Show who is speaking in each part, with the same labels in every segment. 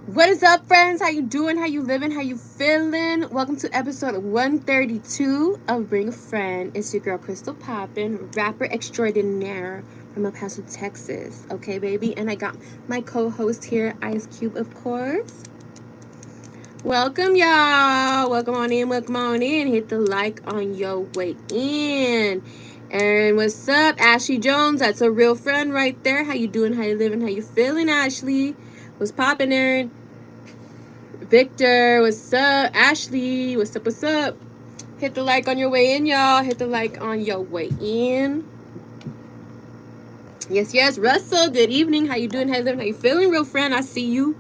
Speaker 1: What is up, friends? How you doing? How you living? How you feeling? Welcome to episode 132 of Bring a Friend. It's your girl, Krystall Poppin, rapper extraordinaire from El Paso, Texas. Okay, baby? And I got my co-host here, Ice Cube, of course. Welcome, y'all. Welcome on in. Welcome on in. Hit the like on your way in. And what's up, Ashley Jones? That's a real friend right there. How you doing? How you living? How you feeling, Ashley? What's poppin', Aaron? Victor, what's up? Ashley, what's up? What's up? Hit the like on your way in, y'all. Hit the like on your way in. Yes, yes. Russell, good evening. How you doing? How you living? How you feeling, real friend? I see you.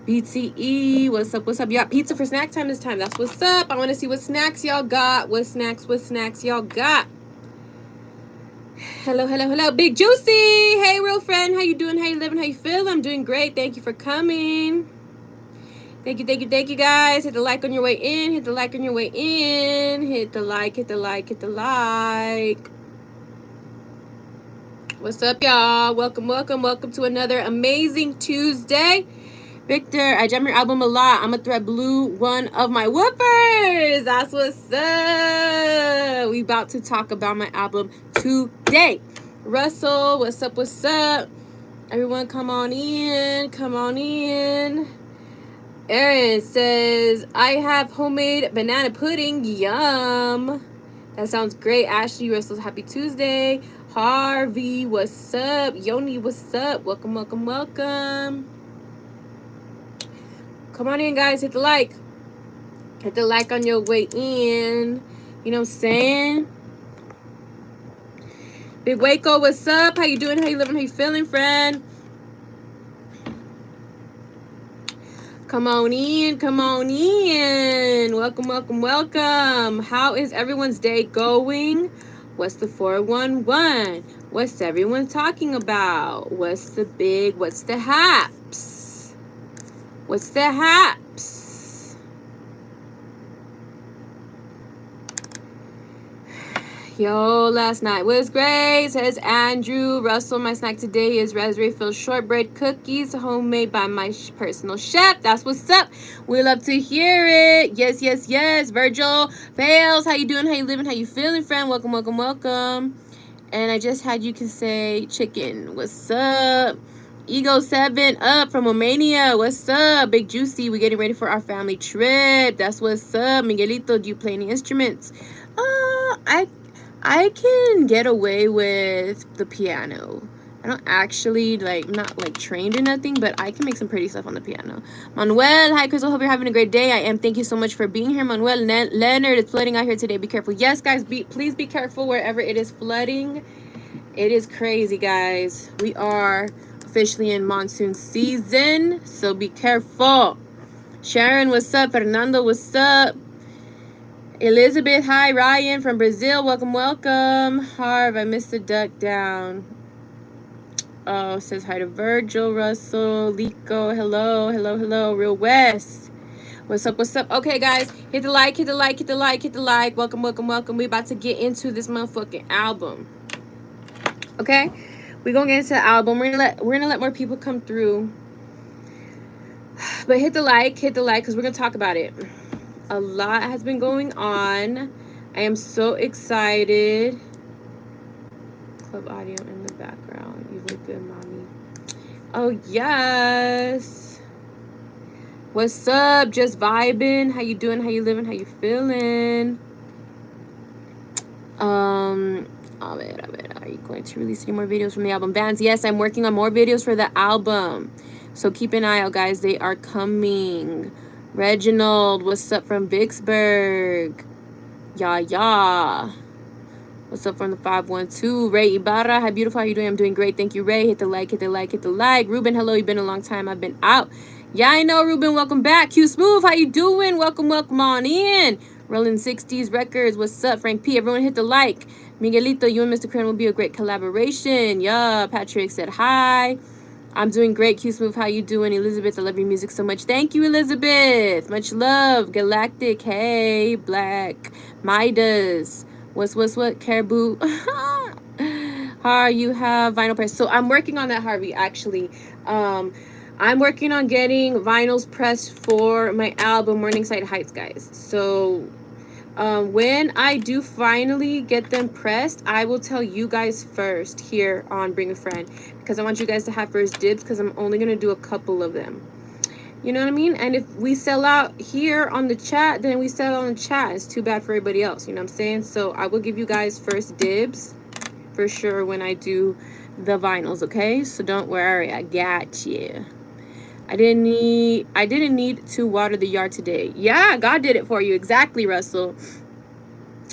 Speaker 1: BTE, what's up? What's up? You got pizza for snack time this time. That's what's up. I want to see what snacks y'all got. What snacks y'all got? Hello, hello, hello. Big Juicy. Hey, real friend. How you doing? How you living? How you feeling? I'm doing great. Thank you for coming. Thank you, guys. Hit the like on your way in. Hit the like on your way in. Hit the like. What's up, y'all? Welcome to another amazing Tuesday. Victor, I jam your album a lot. I'm a Thread Blue, one of my whoopers. That's what's up. We about to talk about my album today. Russell, what's up? Everyone, come on in. Aaron says, I have homemade banana pudding. Yum. That sounds great. Ashley, Russell's happy Tuesday. Harvey, what's up? Yoni, what's up? Welcome. Come on in, guys. Hit the like. Hit the like on your way in. You know what I'm saying? Big Waco, what's up? How you doing? How you living? How you feeling, friend? Come on in. Welcome. How is everyone's day going? What's the 411? What's everyone talking about? What's the haps? Yo, last night was great, says Andrew. Russell, my snack today is raspberry-filled shortbread cookies, homemade by my personal chef. That's what's up. We love to hear it. Yes. Virgil Fails, how you doing? How you living? How you feeling, friend? Welcome. And I just had you can say chicken. What's up? Ego 7 up from Romania. What's up? Big Juicy, we're getting ready for our family trip. That's what's up. Miguelito, do you play any instruments? I can get away with the piano. I don't actually, I'm not, trained or nothing, but I can make some pretty stuff on the piano. Manuel, hi, Krystall. Hope you're having a great day. I am. Thank you so much for being here. Manuel, Leonard, it's flooding out here today. Be careful. Yes, guys, please be careful wherever it is flooding. It is crazy, guys. We are officially in monsoon season, so be careful. Sharon, what's up? Fernando, what's up? Elizabeth, hi. Ryan from Brazil, welcome. Harv, I missed the duck down. Oh, says hi to Virgil, Russell, Lico, hello. Real West, what's up? Okay, guys, hit the like. Welcome. We about to get into this motherfucking album. Okay, we're gonna get into the album. We're gonna let more people come through, but hit the like because we're gonna talk about it. A lot has been going on. I am so excited. Club audio in the background. You look good, mommy. Oh, yes. What's up? Just vibing. How you doing? How you living? How you feeling? Are you going to release any more videos from the album? Bands, yes, I'm working on more videos for the album. So keep an eye out, guys. They are coming. Reginald, what's up from Vicksburg? Yeah. What's up from the 512? Ray Ibarra, hi, beautiful. How you doing? I'm doing great. Thank you, Ray. Hit the like. Ruben, hello. You've been a long time. I've been out. Yeah, I know, Ruben. Welcome back. Q Smooth, how you doing? Welcome on in. Rolling 60s Records, what's up? Frank P, everyone hit the like. Miguelito, you and Mr. Kren will be a great collaboration. Yeah, Patrick said hi. I'm doing great. Q Smooth, how you doing? Elizabeth, I love your music so much. Thank you, Elizabeth. Much love. Galactic, hey. Black, Midas. What? Caribou. How you have vinyl press. So I'm working on that, Harvey, actually. I'm working on getting vinyls pressed for my album Morningside Heights, guys. So when I do finally get them pressed, I will tell you guys first here on Bring a Friend, because I want you guys to have first dibs, because I'm only going to do a couple of them. You know what I mean? And if we sell out here on the chat, then we sell on the chat. It's too bad for everybody else. You know what I'm saying? So I will give you guys first dibs for sure when I do the vinyls, okay? So don't worry, I got you. I didn't need to water the yard today. Yeah, God did it for you. Exactly, Russell.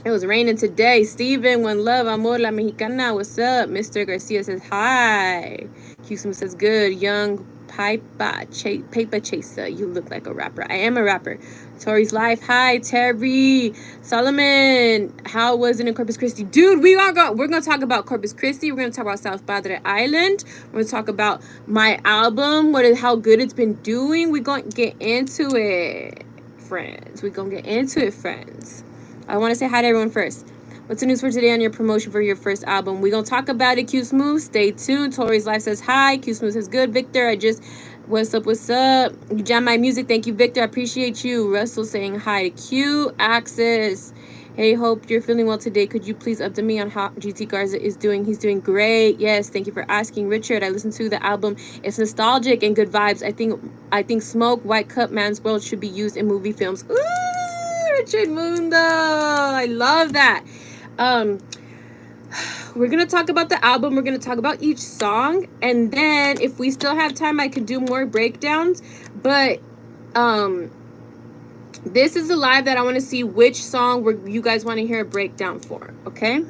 Speaker 1: It was raining today. Steven, one love, amor, la mexicana. What's up? Mr. Garcia says hi. Houston says good. Young paper chaser. You look like a rapper. I am a rapper. Tori's life. Hi, Terry. Solomon. How was it in Corpus Christi? Dude, we're gonna talk about Corpus Christi. We're gonna talk about South Padre Island. We're gonna talk about my album. How good it's been doing. We're gonna get into it, friends. We're gonna get into it, friends. I want to say hi to everyone first. What's the news for today on your promotion for your first album? We're going to talk about it, Q Smooth. Stay tuned. Tori's Life says hi. Q Smooth says good. Victor, what's up? You jam my music. Thank you, Victor. I appreciate you. Russell saying hi to Q. Access. Hey, hope you're feeling well today. Could you please update me on how GT Garza is doing? He's doing great. Yes, thank you for asking. Richard, I listened to the album. It's nostalgic and good vibes. I think Smoke, White Cup, Man's World should be used in movie films. Ooh, Richard Mundo. I love that. We're gonna talk about the album. We're gonna talk about each song, and then if we still have time, I could do more breakdowns. But this is the live that I want to see which song you guys want to hear a breakdown for. Okay,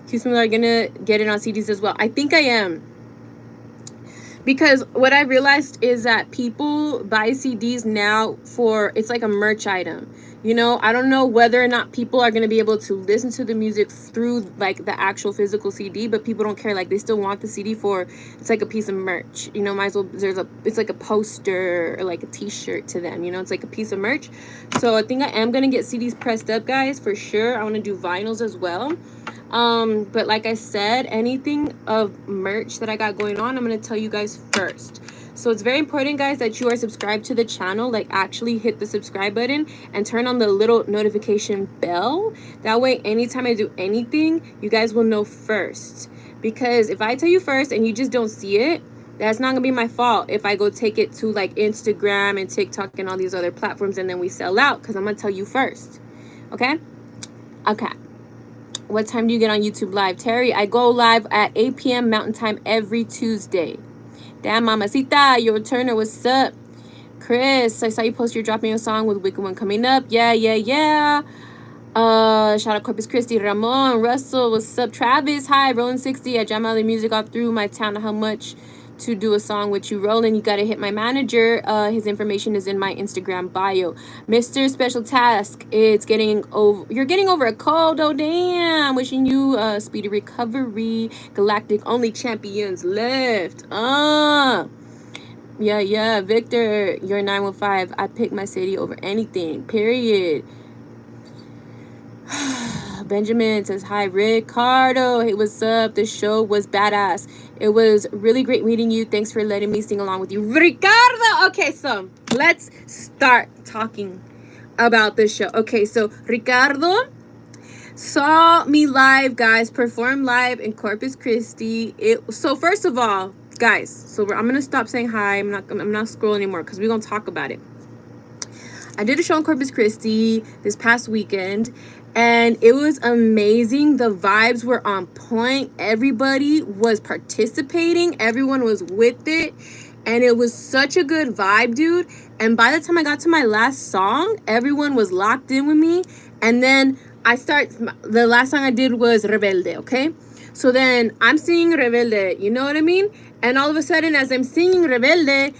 Speaker 1: Houston are gonna get it on CDs as well. I think I am, because what I realized is that people buy CDs now it's like a merch item. You know, I don't know whether or not people are going to be able to listen to the music through like the actual physical CD, but people don't care. Like, they still want the CD it's like a piece of merch. You know, might as well, it's like a poster or like a t-shirt to them. You know, it's like a piece of merch. So I think I am going to get CDs pressed up, guys, for sure. I want to do vinyls as well. But like I said, anything of merch that I got going on, I'm going to tell you guys first. So it's very important, guys, that you are subscribed to the channel. Like, actually hit the subscribe button and turn on the little notification bell. That way, anytime I do anything, you guys will know first. Because if I tell you first and you just don't see it, that's not gonna be my fault if I go take it to like Instagram and TikTok and all these other platforms and then we sell out, because I'm gonna tell you first. Okay? Okay. What time do you get on YouTube live? Terry, I go live at 8 p.m. Mountain Time every Tuesday. Damn, Mamacita, your Turner, what's up? Chris, I saw you post you're dropping a song with Wicked One coming up. Yeah. Shout out Corpus Christi. Ramon, Russell, what's up? Travis, hi. Rolling 60. I jam all the music all through my town. How much to do a song with you, Roland? You gotta hit my manager. His information is in my Instagram bio. Mr. Special Task, you're getting over a cold. Oh damn, wishing you a speedy recovery. Galactic, only champions left. Yeah, Victor, you're 915. I pick my city over anything, period. Benjamin says hi. Ricardo, hey, what's up? The show was badass. It was really great meeting you. Thanks for letting me sing along with you, Ricardo. Okay, so let's start talking about the show. Okay, so Ricardo saw me live, guys, perform live in Corpus Christi. So first of all, guys, so I'm gonna stop saying hi. I'm not scrolling anymore because we're gonna talk about it. I did a show in Corpus Christi this past weekend, and it was amazing. The vibes were on point. Everybody was participating. Everyone was with it. And it was such a good vibe, dude. And by the time I got to my last song, everyone was locked in with me. And then the last song I did was Rebelde, okay? So then I'm singing Rebelde, you know what I mean? And all of a sudden, as I'm singing Rebelde,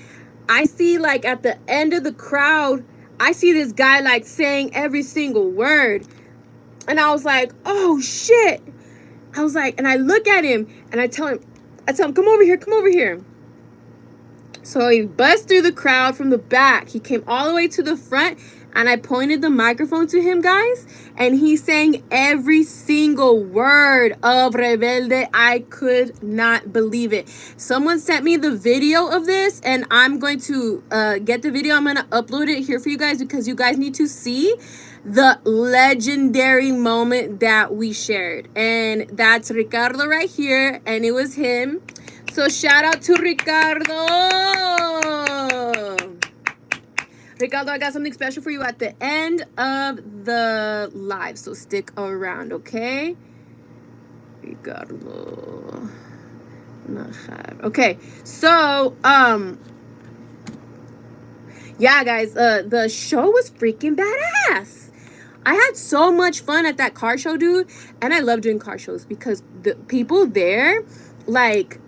Speaker 1: I see like at the end of the crowd, I see this guy like saying every single word. And I was like, oh shit. I was like, and I look at him and I tell him, come over here. So he busts through the crowd from the back. He came all the way to the front and I pointed the microphone to him, guys, and he sang every single word of Rebelde. I could not believe it. Someone sent me the video of this, and I'm going to get the video. I'm going to upload it here for you guys because you guys need to see the legendary moment that we shared. And that's Ricardo right here, and it was him. So shout out to Ricardo. Ricardo, I got something special for you at the end of the live, so stick around, okay? Ricardo. Okay, so yeah, guys, the show was freaking badass. I had so much fun at that car show, dude, and I love doing car shows because the people there, like,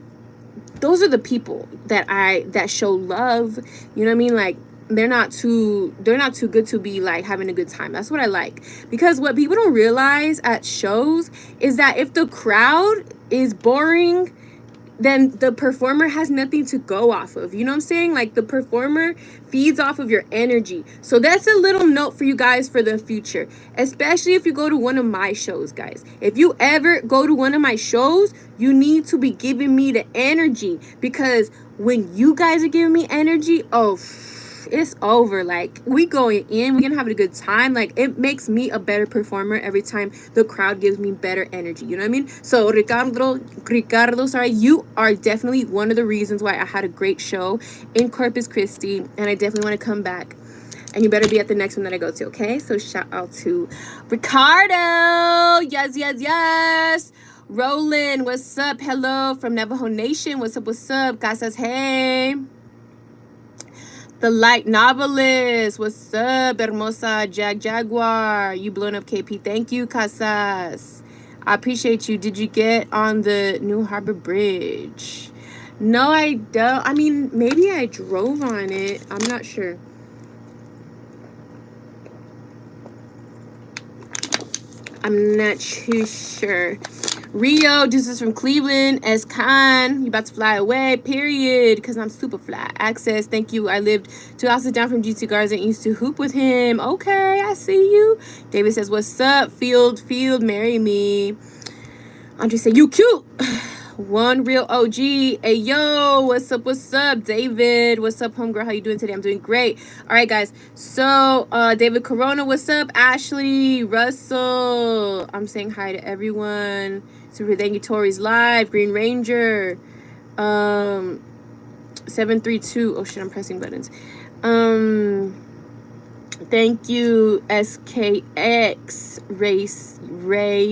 Speaker 1: those are the people that show love. You know what I mean? Like, they're not too good to be like having a good time. That's what I like. Because what people don't realize at shows is that if the crowd is boring, then the performer has nothing to go off of. You know what I'm saying? Like, the performer feeds off of your energy. So that's a little note for you guys for the future, especially if you go to one of my shows, guys. If you ever go to one of my shows, you need to be giving me the energy, because when you guys are giving me energy, oh, it's over. Like, we going in, we're gonna have a good time. Like, it makes me a better performer every time the crowd gives me better energy. You know what I mean? So Ricardo, sorry, you are definitely one of the reasons why I had a great show in Corpus Christi, and I definitely want to come back. And you better be at the next one that I go to, okay? So shout out to Ricardo. Yes. Roland, what's up? Hello from Navajo Nation. What's up? Casas, hey. The Light Novelist, what's up? Hermosa Jaguar, you blowing up KP. Thank you, Casas. I appreciate you. Did you get on the New Harbor Bridge? No, I don't. I mean, maybe I drove on it. I'm not sure. I'm not too sure. Rio, this is from Cleveland. Escan, you about to fly away, period, because I'm super fly. Access, thank you. I lived 2 houses down from GT Garza and used to hoop with him. Okay, I see you. David says, what's up? Field, marry me. Andre say, you cute. One real OG. Hey, yo, what's up, David? What's up, homegirl? How you doing today? I'm doing great. All right, guys. So, David Corona, what's up? Ashley, Russell. I'm saying hi to everyone. Super thank you, Tori's live. Green Ranger. 732. Oh, shit, I'm pressing buttons. Thank you, SKX, Ray,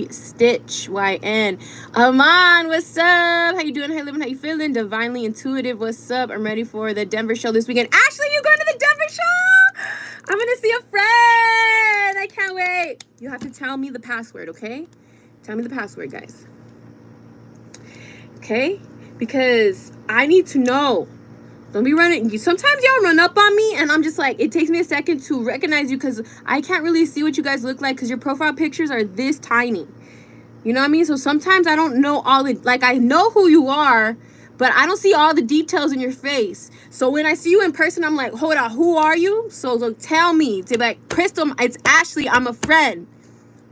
Speaker 1: Stitch, YN. Aman, what's up? How you doing? How you living? How you feeling? Divinely Intuitive, what's up? I'm ready for the Denver show this weekend. Ashley, you going to the Denver show? I'm going to see a friend. I can't wait. You have to tell me the password, okay? Tell me the password, guys. Okay? Because I need to know. Don't be running. Sometimes y'all run up on me and I'm just like, it takes me a second to recognize you because I can't really see what you guys look like because your profile pictures are this tiny. You know what I mean? So sometimes I don't know all the, like, I know who you are, but I don't see all the details in your face. So when I see you in person, I'm like, hold on, who are you? So look, tell me. To be like, Krystall, it's Ashley, I'm a friend.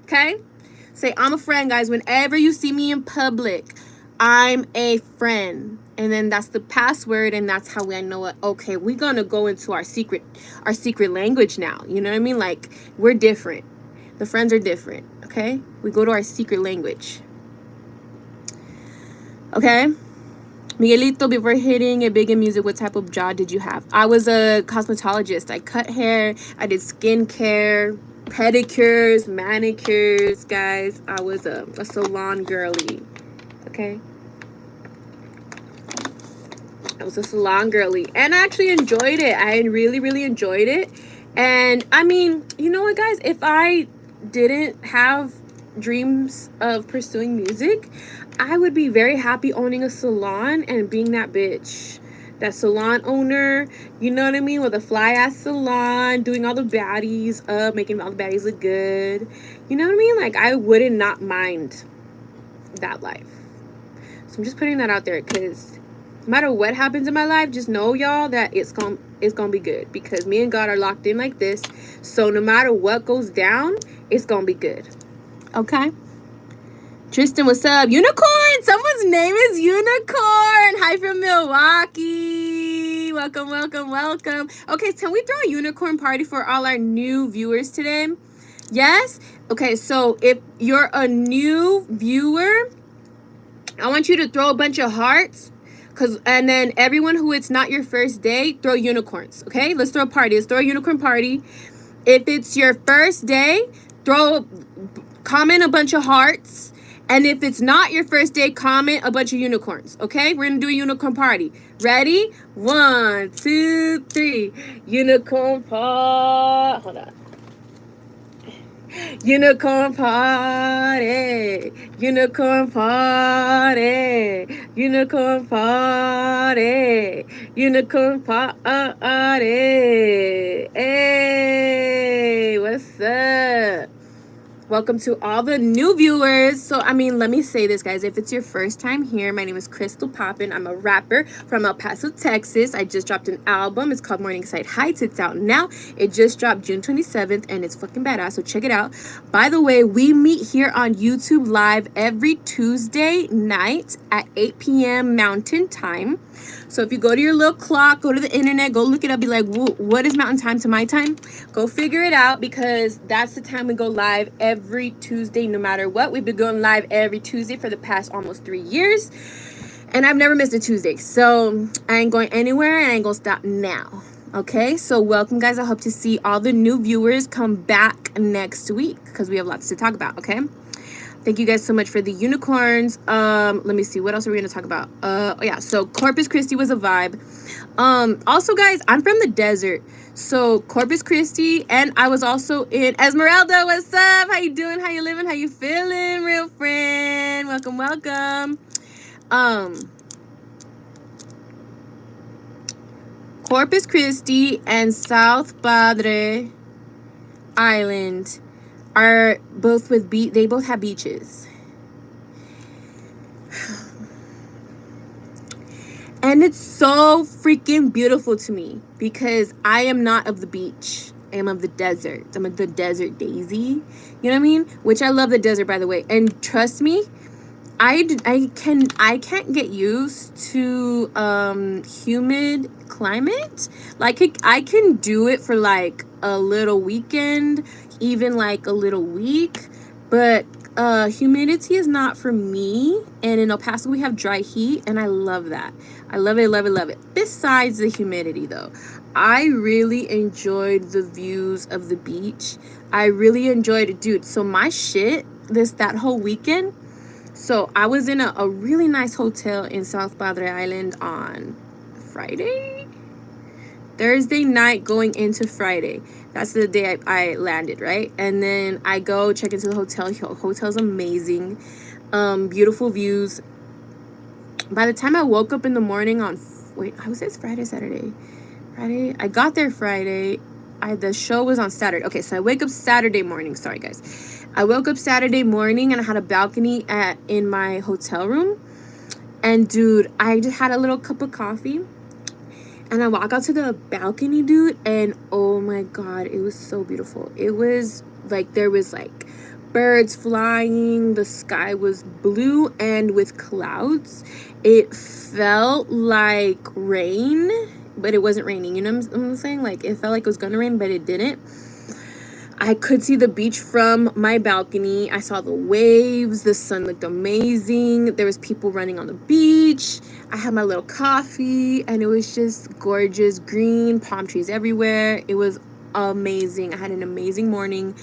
Speaker 1: Okay? Say, I'm a friend, guys. Whenever you see me in public, I'm a friend. And then that's the password, and that's how I know it. Okay, we're gonna go into our secret language now. You know what I mean? Like, we're different. The friends are different. Okay, we go to our secret language. Okay, Miguelito. Before hitting it big in music, what type of job did you have? I was a cosmetologist. I cut hair. I did skincare, pedicures, manicures. Guys, I was a salon girly. Okay. I was a salon girly, and I actually enjoyed it. I really enjoyed it. And I mean, you know what, guys? If I didn't have dreams of pursuing music, I would be very happy owning a salon and being that bitch, that salon owner. You know what I mean? With a fly ass salon, doing all the baddies up, making all the baddies look good. You know what I mean? Like, I wouldn't not mind that life. So I'm just putting that out there because no matter what happens in my life, just know, y'all, that it's gonna be good, because me and God are locked in like this. So no matter what goes down, it's gonna be good. Okay? Tristan, what's up? Unicorn! Someone's name is Unicorn! Hi from Milwaukee! Welcome, welcome, welcome. Okay, can we throw a unicorn party for all our new viewers today? Yes? Okay, so if you're a new viewer, I want you to throw a bunch of hearts. And then everyone who it's not your first day, throw unicorns. Okay? Let's throw a party. Let's throw a unicorn party. If it's your first day, comment a bunch of hearts. And if it's not your first day, comment a bunch of unicorns. Okay? We're going to do a unicorn party. Ready? 1, 2, 3. Unicorn party. Hold on. Unicorn party. Unicorn party. Unicorn party. Unicorn party. Hey, what's up? Welcome to all the new viewers. So, let me say this, guys. If it's your first time here, my name is Krystall Poppin. I'm a rapper from El Paso, Texas. I just dropped an album. It's called Morningside Heights. It's out now. It just dropped June 27th, and it's fucking badass, so check it out. By the way, we meet here on YouTube Live every Tuesday night at 8 p.m. Mountain Time. So if you go to your little clock, go to the internet, go look it up, be like, what is mountain time to my time? Go figure it out, because that's the time we go live every Tuesday, no matter what. We've been going live every Tuesday for the past almost 3 years. And I've never missed a Tuesday. So I ain't going anywhere, and I ain't gonna stop now. Okay, so welcome, guys. I hope to see all the new viewers come back next week, because we have lots to talk about, okay? Thank you guys so much for the unicorns. Let me see. What else are we going to talk about? Oh, yeah. So Corpus Christi was a vibe. Also, guys, I'm from the desert. So Corpus Christi, and I was also in Esmeralda. What's up? How you doing? How you living? How you feeling, real friend? Welcome, welcome. Corpus Christi and South Padre Island are both with they both have beaches. And it's so freaking beautiful to me, because I am not of the beach. I am of the desert. I'm of the desert daisy. You know what I mean? Which I love the desert, by the way. And trust me, I can't get used to humid climate. Like, I can do it for like a little weekend, even like a little week, but humidity is not for me. And in El Paso we have dry heat, and I love that. I love it, love it, love it. Besides the humidity, though, I really enjoyed the views of the beach. I really enjoyed it, dude. So my shit, that whole weekend, so I was in a really nice hotel in South Padre Island on Thursday night going into Friday. That's the day I landed, right? And then I go check into the hotel. Hotel's amazing. Beautiful views. By the time I woke up in the morning I was there Friday, Saturday. Friday. I got there Friday. The show was on Saturday. Okay, so I wake up Saturday morning. Sorry, guys. I woke up Saturday morning, and I had a balcony in my hotel room. And, dude, I just had a little cup of coffee. And I walk out to the balcony, dude, and oh my God, it was so beautiful. It was like, there was like birds flying. The sky was blue and with clouds. It felt like rain, but it wasn't raining. You know what I'm saying? Like, it felt like it was gonna rain, but it didn't. I could see the beach from my balcony. I saw the waves. The sun looked amazing. There was people running on the beach. I had my little coffee, and it was just gorgeous. Green, palm trees everywhere. It was amazing. I had an amazing morning.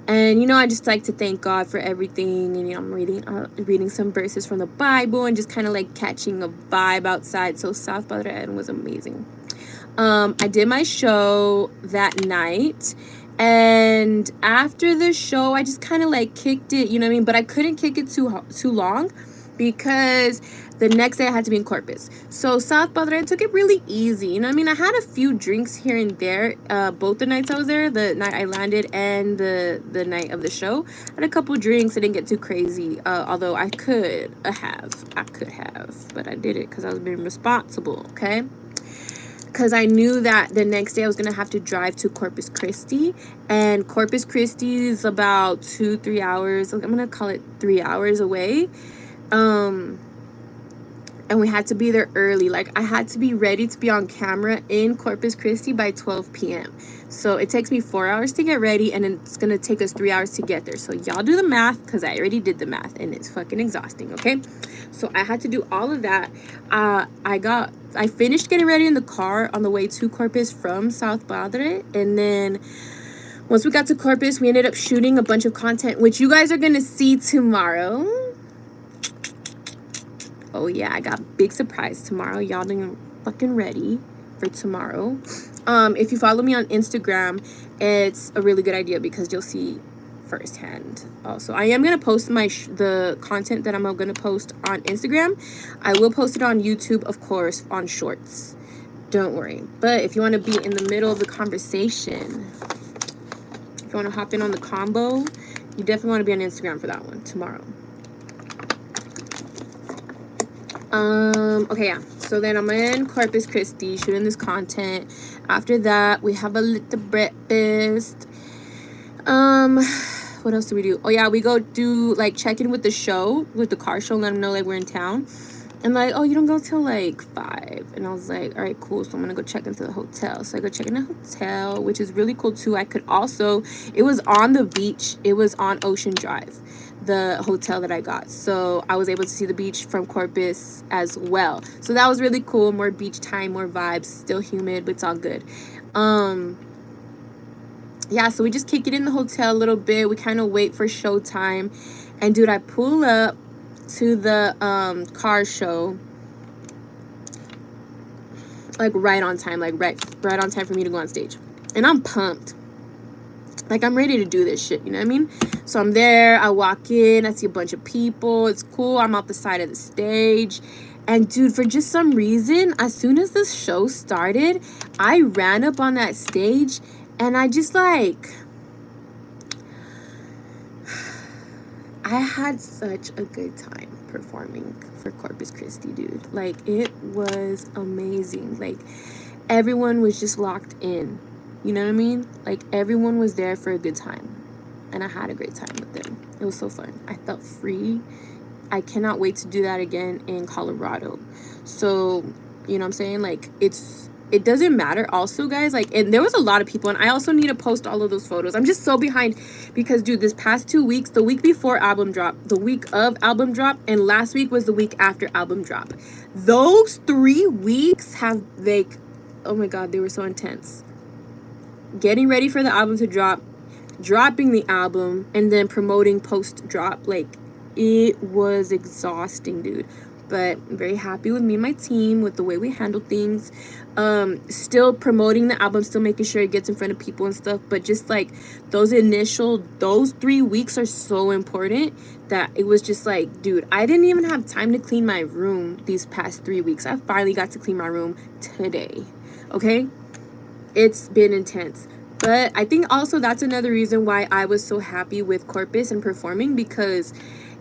Speaker 1: And, I just like to thank God for everything. And, I'm reading some verses from the Bible and just kind of like catching a vibe outside. So South Padre Island was amazing. I did my show that night. And after the show, I just kind of like kicked it, you know what I mean? But I couldn't kick it too long, because the next day I had to be in Corpus. So South Padre, I took it really easy. You know what I mean? I had a few drinks here and there. Both the nights I was there, the night I landed and the night of the show, I had a couple drinks. I didn't get too crazy. Although I could have, but I did it because I was being responsible. Okay. Because I knew that the next day I was going to have to drive to Corpus Christi. And Corpus Christi is about 2-3 hours. I'm going to call it 3 hours away. And we had to be there early. Like, I had to be ready to be on camera in Corpus Christi by 12 p.m. So it takes me 4 hours to get ready, and it's going to take us 3 hours to get there. So y'all do the math, because I already did the math, and it's fucking exhausting, okay? So I had to do all of that. I finished getting ready in the car on the way to Corpus from South Padre, and then once we got to Corpus, we ended up shooting a bunch of content, which you guys are going to see tomorrow. Oh yeah, I got a big surprise tomorrow. Y'all done fucking ready for tomorrow. If you follow me on Instagram, it's a really good idea because you'll see firsthand. Also, I am gonna post the content that I'm gonna post on Instagram. I will post it on YouTube, of course, on Shorts. Don't worry. But if you want to be in the middle of the conversation, if you want to hop in on the combo, you definitely want to be on Instagram for that one tomorrow. Okay, yeah. So then I'm in Corpus Christi shooting this content. After that, we have a little breakfast. What else do we do? Oh yeah, we go do like check in with the show, with the car show, and let them know like we're in town. And like, oh, you don't go till like 5. And I was like, all right, cool. So I'm gonna go check into the hotel. So I go check in the hotel, which is really cool too. I could also, it was on the beach. It was on Ocean Drive, the hotel that I got. So I was able to see the beach from Corpus as well. So that was really cool. More beach time, more vibes. Still humid, but it's all good. Yeah, so we just kick it in the hotel a little bit. We kind of wait for showtime. And dude, I pull up to the car show like right on time, like right on time for me to go on stage. And I'm pumped. Like, I'm ready to do this shit, you know what I mean? So I'm there, I walk in, I see a bunch of people, it's cool, I'm out the side of the stage. And dude, for just some reason, as soon as this show started, I ran up on that stage and I just like, I had such a good time performing for Corpus Christi, dude. Like, it was amazing. Like, everyone was just locked in. You know what I mean? Like, everyone was there for a good time. And I had a great time with them. It was so fun. I felt free. I cannot wait to do that again in Colorado. So, you know what I'm saying? Like, it doesn't matter also, guys. Like, and there was a lot of people, and I also need to post all of those photos. I'm just so behind because, dude, this past 2 weeks, the week before album drop, the week of album drop, and last week was the week after album drop. Those 3 weeks have, like, oh my God, they were so intense. Getting ready for the album to drop, dropping the album, and then promoting post-drop. Like, it was exhausting, dude. But I'm very happy with me and my team, with the way we handle things. Still promoting the album, still making sure it gets in front of people and stuff. But just like those 3 weeks are so important that it was just like, dude, I didn't even have time to clean my room these past 3 weeks. I finally got to clean my room today. Okay? It's been intense. But I think also that's another reason why I was so happy with Corpus and performing, because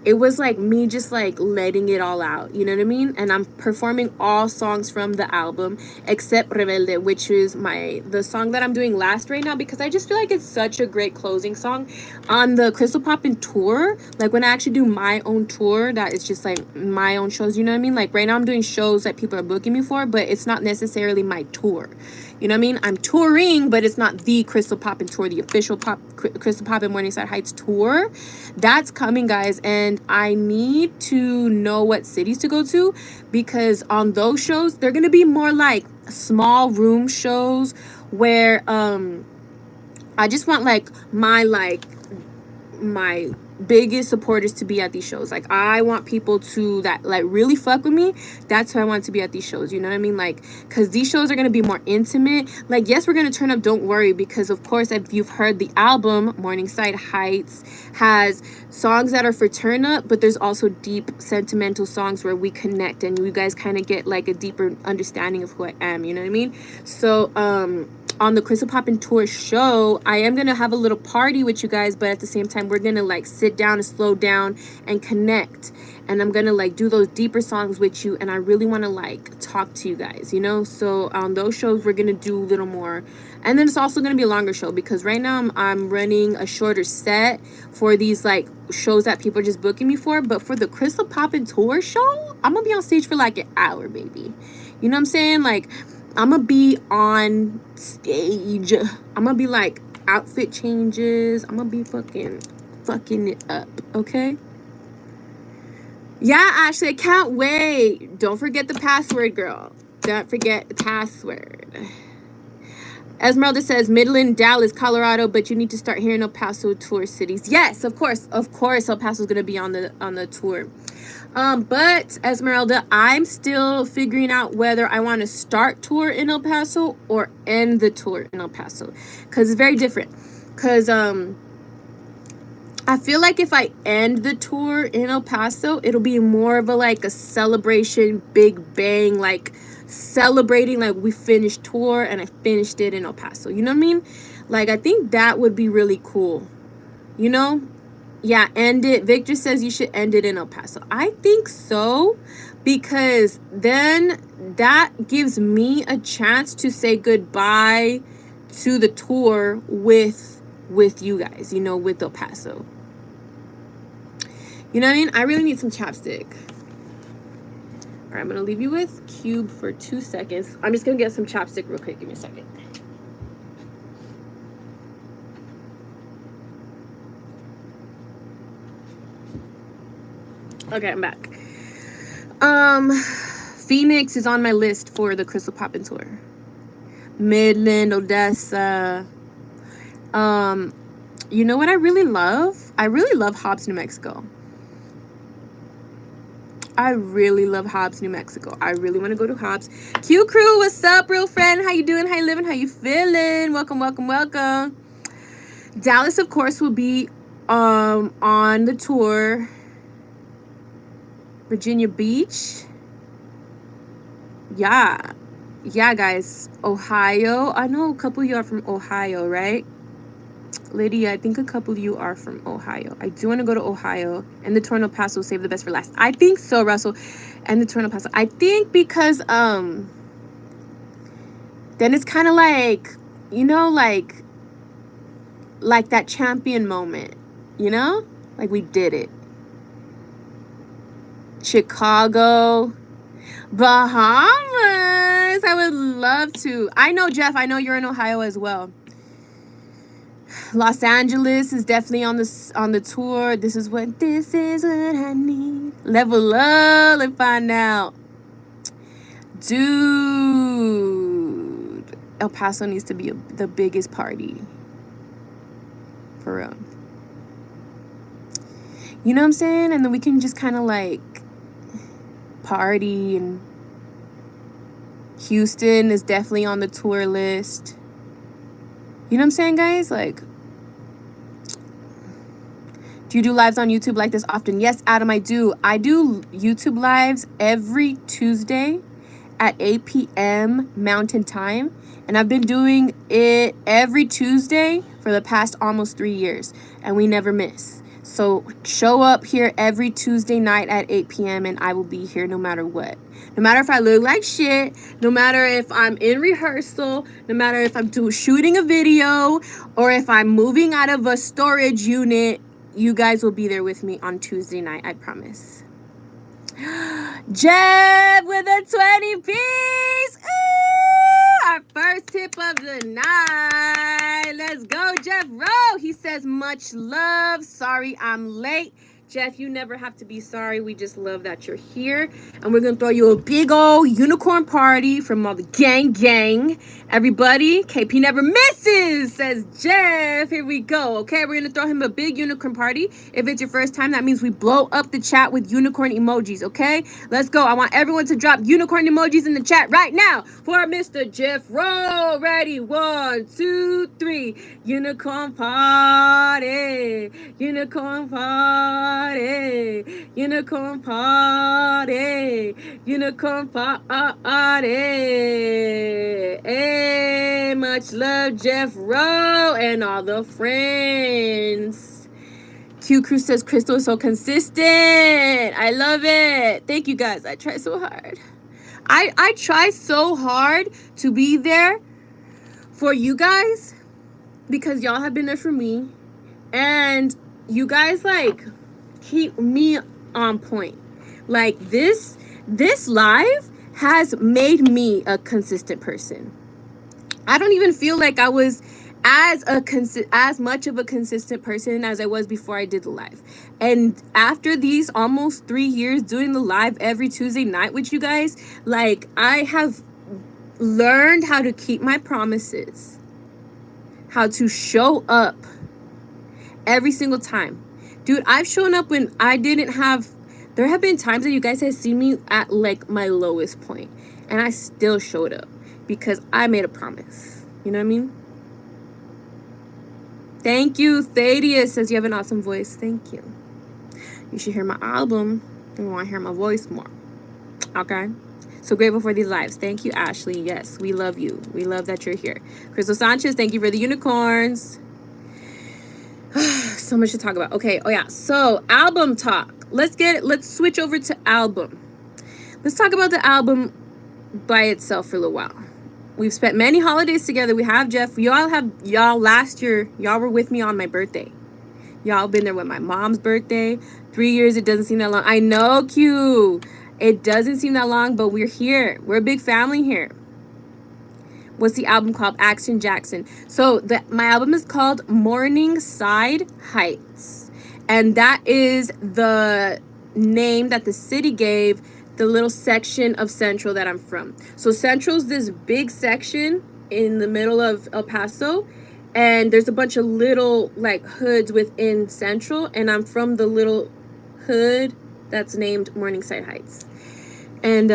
Speaker 1: it was like me just like letting it all out, you know what I mean? And I'm performing all songs from the album except Rebelde, which is the song that I'm doing last right now, because I just feel like it's such a great closing song on the Krystall Poppin tour. Like, when I actually do my own tour, that is just like my own shows, you know what I mean? Like, right now I'm doing shows that people are booking me for, but it's not necessarily my tour. You know what I mean? I'm touring, but it's not the Krystall Poppin tour, the official Krystall Poppin Morningside Heights tour. That's coming, guys, and I need to know what cities to go to, because on those shows, they're gonna be more like small room shows where I just want like my biggest supporters to be at these shows. Like, I want people to that like really fuck with me. That's who I want to be at these shows, you know what I mean? Like, because these shows are going to be more intimate. Like, yes, we're going to turn up, don't worry, because of course, if you've heard the album Morningside Heights has songs that are for turn up, but there's also deep sentimental songs where we connect and you guys kind of get like a deeper understanding of who I am, you know what I mean? So on the Krystall Poppin tour show, I am gonna have a little party with you guys, but at the same time, we're gonna like sit down and slow down and connect. And I'm gonna like do those deeper songs with you, and I really want to like talk to you guys, you know? So on those shows, we're gonna do a little more. And then it's also gonna be a longer show, because right now I'm running a shorter set for these like shows that people are just booking me for. But for the Krystall Poppin tour show, I'm gonna be on stage for like an hour, baby. You know what I'm saying? Like, I'm gonna be on stage. I'm gonna be like outfit changes. I'm gonna be fucking it up, okay? Yeah, Ashley, I can't wait. Don't forget the password, girl. Don't forget the password. Esmeralda says Midland, Dallas, Colorado, but you need to start hearing El Paso tour cities. Yes, of course, El Paso's gonna be on the tour. But Esmeralda, I'm still figuring out whether I want to start tour in El Paso or end the tour in El Paso, because it's very different. Because I feel like if I end the tour in El Paso, it'll be more of a like a celebration, big bang, like celebrating like we finished tour and I finished it in El Paso. You know what I mean? Like, I think that would be really cool. You know? Yeah, end it. Victor says you should end it in El Paso. I think so, because then that gives me a chance to say goodbye to the tour with you guys, you know, with El Paso. You know what I mean? I really need some chapstick. All right, I'm going to leave you with Cube for 2 seconds. I'm just going to get some chapstick real quick. Give me a second. Okay, I'm back. Phoenix is on my list for the Krystall Poppin tour. Midland, Odessa. You know what I really love? I really love Hobbs, New Mexico. I really love Hobbs, New Mexico. I really want to go to Hobbs. Q Crew, what's up, real friend? How you doing? How you living? How you feeling? Welcome, welcome, welcome. Dallas, of course, will be on the tour. Virginia Beach. Yeah, guys. Ohio. I know a couple of you are from Ohio, right? Lydia, I think a couple of you are from Ohio. I do want to go to Ohio. And the tour in El Paso, save the best for last. I think so, Russell. And the tour in El Paso. I think because then it's kind of like, you know, like that champion moment, you know? Like, we did it. Chicago, Bahamas. I would love to. I know, Jeff, I know you're in Ohio as well. Los Angeles is definitely on the tour. This is what I need. Level up and find out. Dude, El Paso needs to be the biggest party. For real. You know what I'm saying? And then we can just kind of like party. And Houston is definitely on the tour list. You know what I'm saying, guys? Like, do you do lives on YouTube like this often? Yes, Adam, I do. I do YouTube lives every Tuesday at 8 p.m. Mountain Time. And I've been doing it every Tuesday for the past almost 3 years. And we never miss. So show up here every Tuesday night at 8 p.m. and I will be here no matter what. No matter if I look like shit, no matter if I'm in rehearsal, no matter if I'm shooting a video, or if I'm moving out of a storage unit, you guys will be there with me on Tuesday night, I promise. Jeff with a 20 piece. Ooh, our first tip of the night. Let's go, Jeff Rowe. He says, much love. Sorry I'm late. Jeff, you never have to be sorry. We just love that you're here. And we're going to throw you a big old unicorn party from all the gang. Everybody, KP never misses, says Jeff. Here we go. Okay, we're going to throw him a big unicorn party. If it's your first time, that means we blow up the chat with unicorn emojis, okay? Let's go. I want everyone to drop unicorn emojis in the chat right now for Mr. Jeff Rowe. Ready? 1, 2, 3. Unicorn party. Unicorn party. Unicorn party. Unicorn party. Hey, much love, Jeff Rowe and all the friends. Q Crew says Krystall is so consistent. I love it. Thank you guys. I try so hard. I try so hard to be there for you guys because y'all have been there for me. And you guys like keep me on point. Like this live has made me a consistent person. I don't even feel like I was as much of a consistent person as I was before I did the live. And after these almost 3 years doing the live every Tuesday night with you guys, like I have learned how to keep my promises, how to show up every single time. Dude, I've shown up when I didn't have. There have been times that you guys have seen me at like my lowest point, and I still showed up because I made a promise. You know what I mean? Thank you. Thaddeus says you have an awesome voice. Thank you. You should hear my album. You want to hear my voice more. Okay? So grateful for these lives. Thank you, Ashley. Yes, we love you. We love that you're here. Krystall Sanchez, thank you for the unicorns. So much to talk about. Okay. Oh yeah. So album talk. Let's switch over to album. Let's talk about the album by itself for a little while. We've spent many holidays together. We have Jeff. Y'all last year, y'all were with me on my birthday. Y'all been there with my mom's birthday. 3 years, it doesn't seem that long. I know, Q. It doesn't seem that long, but we're here. We're a big family here. What's the album called? Action Jackson. So my album is called Morningside Heights. And that is the name that the city gave the little section of Central that I'm from. So Central's this big section in the middle of El Paso. And there's a bunch of little like hoods within Central. And I'm from the little hood that's named Morningside Heights. And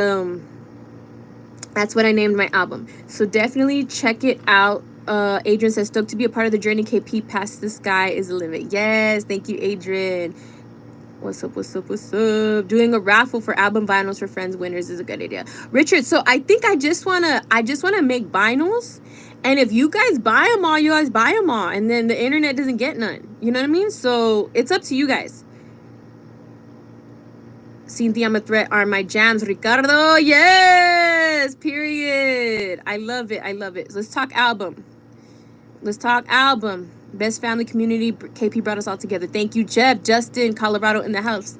Speaker 1: that's what I named my album. So definitely check it out. Adrian says, stoked to be a part of the journey. KP, past the sky is the limit. Yes, thank you, Adrian. What's up, what's up, what's up? Doing a raffle for album vinyls for friends winners is a good idea. Richard, so I think I just wanna make vinyls. And if you guys buy them all, you guys buy them all. And then the internet doesn't get none. You know what I mean? So it's up to you guys. Cynthia, I'm a threat are my jams. Ricardo, yes, period. I love it. I love it. So let's talk album. Let's talk album. Best family community. KP brought us all together. Thank you, Jeff. Justin, Colorado in the house.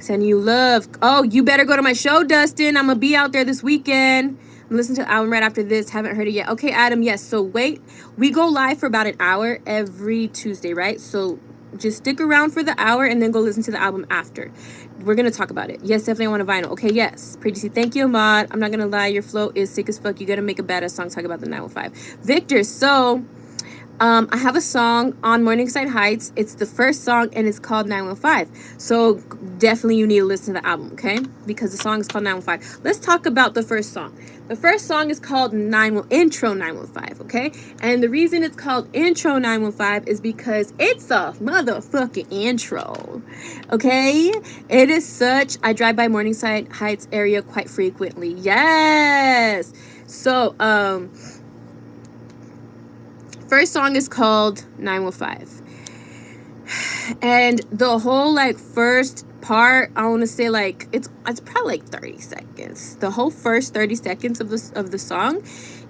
Speaker 1: Sending you love. Oh, you better go to my show, Dustin. I'm going to be out there this weekend. I'm listening to the album right after this. Haven't heard it yet. Okay, Adam, yes. So wait. We go live for about an hour every Tuesday, right? So just stick around for the hour and then go listen to the album after. We're going to talk about it. Yes, definitely I want a vinyl. Okay, yes. Pretty see. Thank you, Ahmad. I'm not going to lie. Your flow is sick as fuck. You got to make a badass song talk about the 915. Victor, so I have a song on Morningside Heights. It's the first song and it's called 915. So definitely you need to listen to the album, okay? Because the song is called 915. Let's talk about the first song. The first song is called Intro 915, okay? And the reason it's called Intro 915 is because it's a motherfucking intro, okay? It is such... I drive by Morningside Heights area quite frequently. Yes! So, first song is called 915. And the whole, like, first part, I want to say, like, it's probably like 30 seconds. The whole first 30 seconds of the song,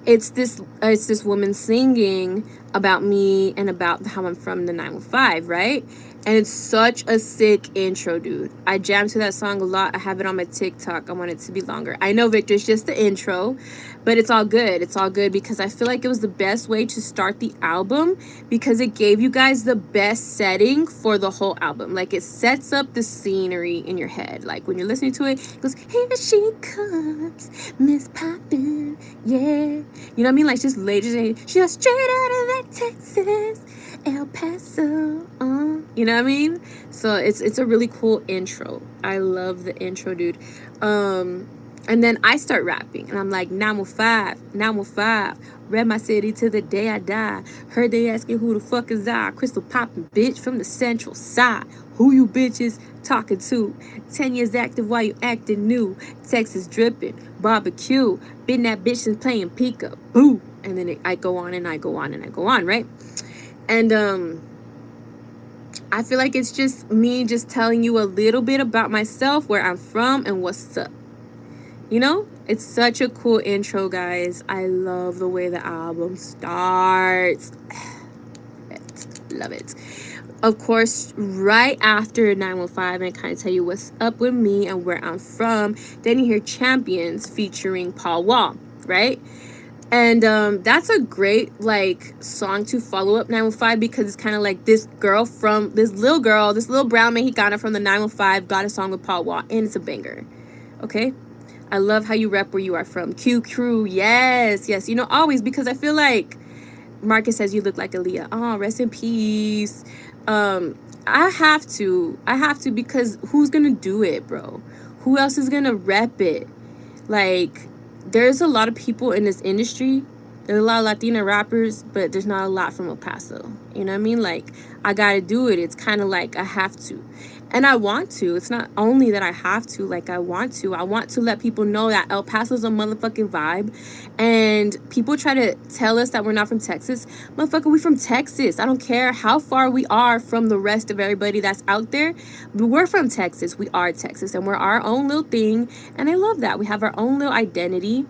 Speaker 1: it's this woman singing about me and about how I'm from the 915, right? And it's such a sick intro, dude. I jam to that song a lot. I have it on my TikTok. I want it to be longer. I know, Victor, it's just the intro, but it's all good. It's all good because I feel like it was the best way to start the album because it gave you guys the best setting for the whole album. Like, it sets up the scenery in your head. Like, when you're listening to it, it goes, here she comes, Miss Poppin, yeah. You know what I mean? Like, just ladies, she's straight out of that Texas. El Paso, you know what I mean? So it's a really cool intro. I love the intro, dude. And then I start rapping, and I'm like, 915, rep my city till the day I die. Heard they asking who the fuck is I? Krystall Poppin, bitch, from the central side. Who you bitches talking to? 10 years active while you acting new. Texas dripping, barbecue. Been that bitch since playing peekaboo. And then I go on and I go on and I go on, right? And I feel like it's just me just telling you a little bit about myself, where I'm from, and what's up. You know? It's such a cool intro, guys. I love the way the album starts. Love it. Of course, right after 915, I kind of tell you what's up with me and where I'm from. Then you hear Champions featuring Paul Wall, right? And that's a great, like, song to follow up 915 because it's kind of like this little brown Mexicana from the 915 got a song with Paul Wall, and it's a banger. Okay? I love how you rep where you are from. Q Crew, yes. You know, always, because I feel like Marcus says you look like Aaliyah. Oh, rest in peace. I have to because who's gonna do it, bro? Who else is gonna rep it? Like, there's a lot of people in this industry. There's a lot of Latina rappers, but there's not a lot from El Paso. You know what I mean? Like, I gotta do it. It's kind of like I have to. And I want to. It's not only that I have to, like, I want to. I want to let people know that El Paso's a motherfucking vibe. And people try to tell us that we're not from Texas. Motherfucker, we from Texas. I don't care how far we are from the rest of everybody that's out there. But we're from Texas. We are Texas. And we're our own little thing. And I love that. We have our own little identity.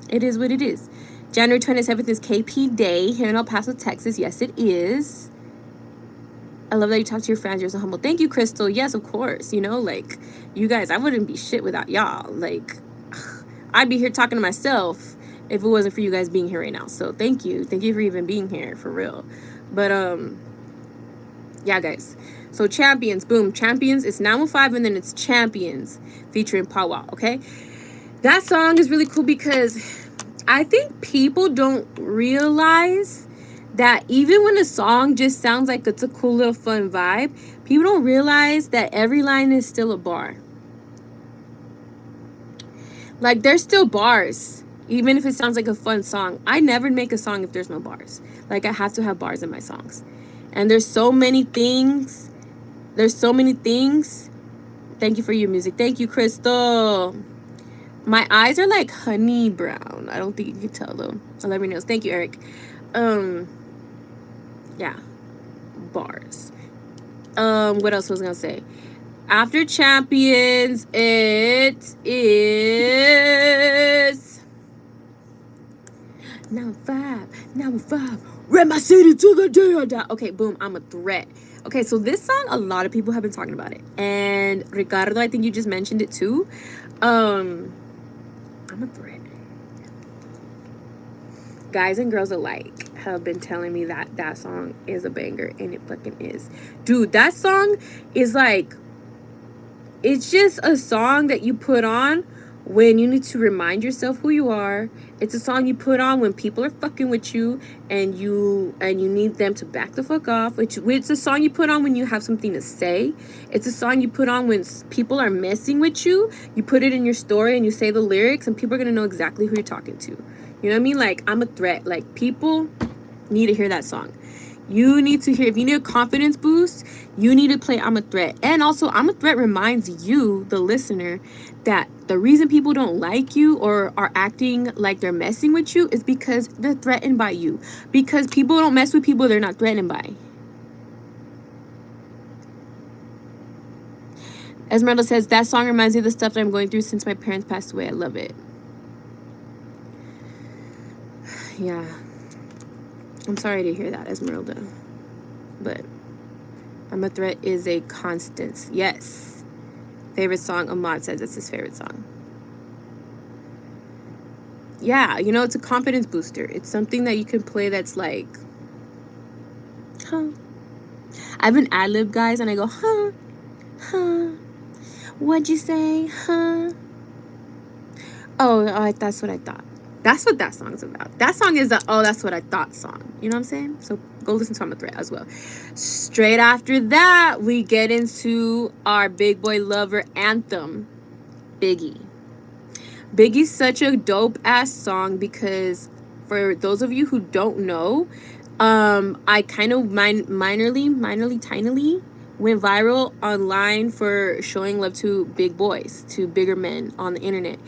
Speaker 1: It is what it is. January 27th is KP Day here in El Paso, Texas. Yes, it is. I love that you talk to your friends. You're so humble. Thank you, Krystall. Yes, of course. You know, like, you guys, I wouldn't be shit without y'all. Like, I'd be here talking to myself if it wasn't for you guys being here right now. So thank you. Thank you for even being here, for real. But, yeah, guys. So Champions, boom. Champions, it's 915, and then it's Champions featuring Powwow, okay? That song is really cool because I think people don't realize that even when a song just sounds like it's a cool little fun vibe, people don't realize that every line is still a bar. Like, there's still bars, even if it sounds like a fun song. I never make a song if there's no bars. Like, I have to have bars in my songs. And there's so many things. Thank you for your music. Thank you, Krystall. My eyes are like honey brown. I don't think you can tell, though. I love your nails. Thank you, Eric. Yeah, bars. What else was I gonna say? After Champions, it is now five. Rep my city to the day I die. Okay, boom. I'm a threat. Okay, so this song, a lot of people have been talking about it, and Ricardo, I think you just mentioned it too. I'm a threat. Guys and girls alike have been telling me that that song is a banger, and it fucking is. Dude, that song is like, it's just a song that you put on when you need to remind yourself who you are. It's a song you put on when people are fucking with you and you need them to back the fuck off. It's a song you put on when you have something to say. It's a song you put on when people are messing with you. You put it in your story and you say the lyrics, and people are gonna know exactly who you're talking to. You know what I mean? Like, I'm a threat. Like, people need to hear that song. You need to hear, if you need a confidence boost, you need to play I'm a Threat. And also, I'm a Threat reminds you, the listener, that the reason people don't like you or are acting like they're messing with you is because they're threatened by you. Because people don't mess with people they're not threatened by. Esmeralda says, that song reminds me of the stuff that I'm going through since my parents passed away. I love it. Yeah. I'm sorry to hear that, Esmeralda. But I'm a threat is a constant. Yes. Favorite song, Ahmad says it's his favorite song. Yeah, you know, it's a confidence booster. It's something that you can play that's like, huh. I've been ad-lib, guys, and I go, huh, huh, what'd you say, huh? Oh, that's what I thought. That's what that song's about. That song is a oh, that's what I thought song. You know what I'm saying? So go listen to I'm a Threat as well. Straight after that, we get into our big boy lover anthem, Biggie. Biggie's such a dope ass song because for those of you who don't know, I kind of minorly tinily went viral online for showing love to big boys, to bigger men on the internet.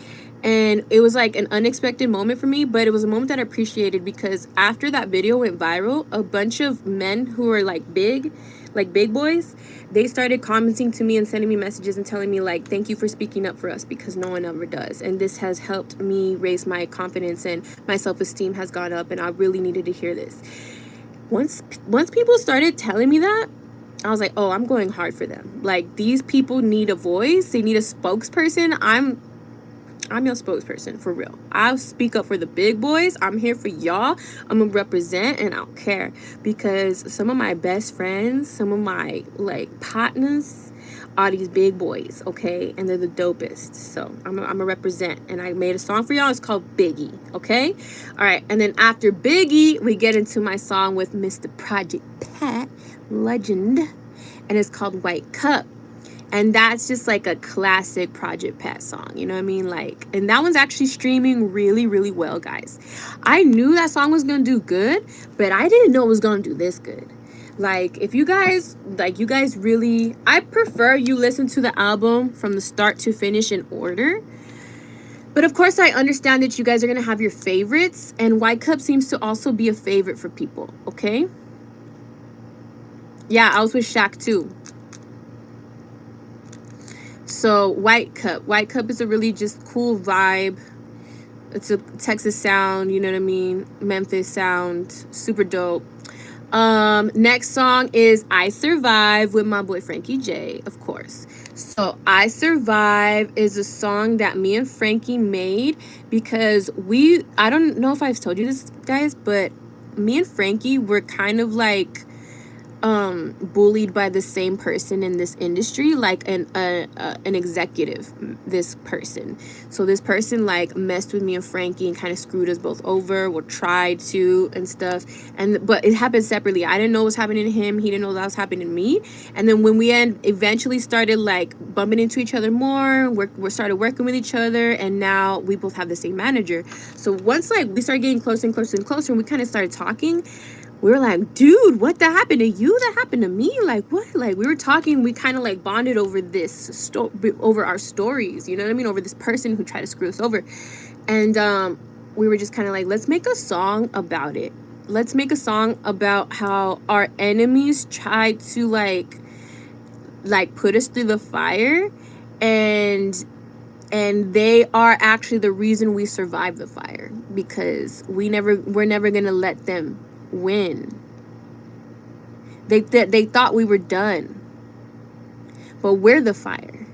Speaker 1: And it was like an unexpected moment for me, but it was a moment that I appreciated because after that video went viral, a bunch of men who were like big boys, they started commenting to me and sending me messages and telling me like, thank you for speaking up for us because no one ever does. And this has helped me raise my confidence and my self-esteem has gone up, and I really needed to hear this. Once people started telling me that, I was like, oh, I'm going hard for them. Like, these people need a voice. They need a spokesperson. I'm your spokesperson, for real. I'll speak up for the big boys. I'm here for y'all. I'm gonna represent, and I don't care. Because some of my best friends, some of my, like, partners are these big boys, okay? And they're the dopest. So, I'm gonna represent. And I made a song for y'all. It's called Biggie, okay? All right. And then after Biggie, we get into my song with Mr. Project Pat, legend. And it's called White Cup. And that's just like a classic Project Pat song, you know what I mean? Like, and that one's actually streaming really, really well, guys. I knew that song was gonna do good, but I didn't know it was gonna do this good. Like, if you guys, really, I prefer you listen to the album from the start to finish in order. But of course, I understand that you guys are gonna have your favorites, and White Cup seems to also be a favorite for people, okay? Yeah, I was with Shaq too. So White Cup is a really just cool vibe. It's a Texas sound, you know what I mean? Memphis sound, super dope. Next song is I Survive with my boy Frankie J, of course. So I Survive is a song that me and Frankie made because I don't know if I've told you this, guys, but me and Frankie were kind of like bullied by the same person in this industry, like an executive, this person. So this person like messed with me and Frankie and kind of screwed us both over, or tried to and stuff. But it happened separately. I didn't know what was happening to him. He didn't know that was happening to me. And then when we eventually started like bumping into each other more, we started working with each other, and now we both have the same manager. So once like we started getting closer and closer and closer, and we kind of started talking, we were like, dude, what that happened to you? That happened to me? Like, what? Like, we were talking, we kind of like bonded over this, over our stories, you know what I mean? Over this person who tried to screw us over. And we were just kind of like, let's make a song about it. Let's make a song about how our enemies tried to like put us through the fire, and they are actually the reason we survived the fire, because we're never gonna let them win. They thought we were done, but we're the fire,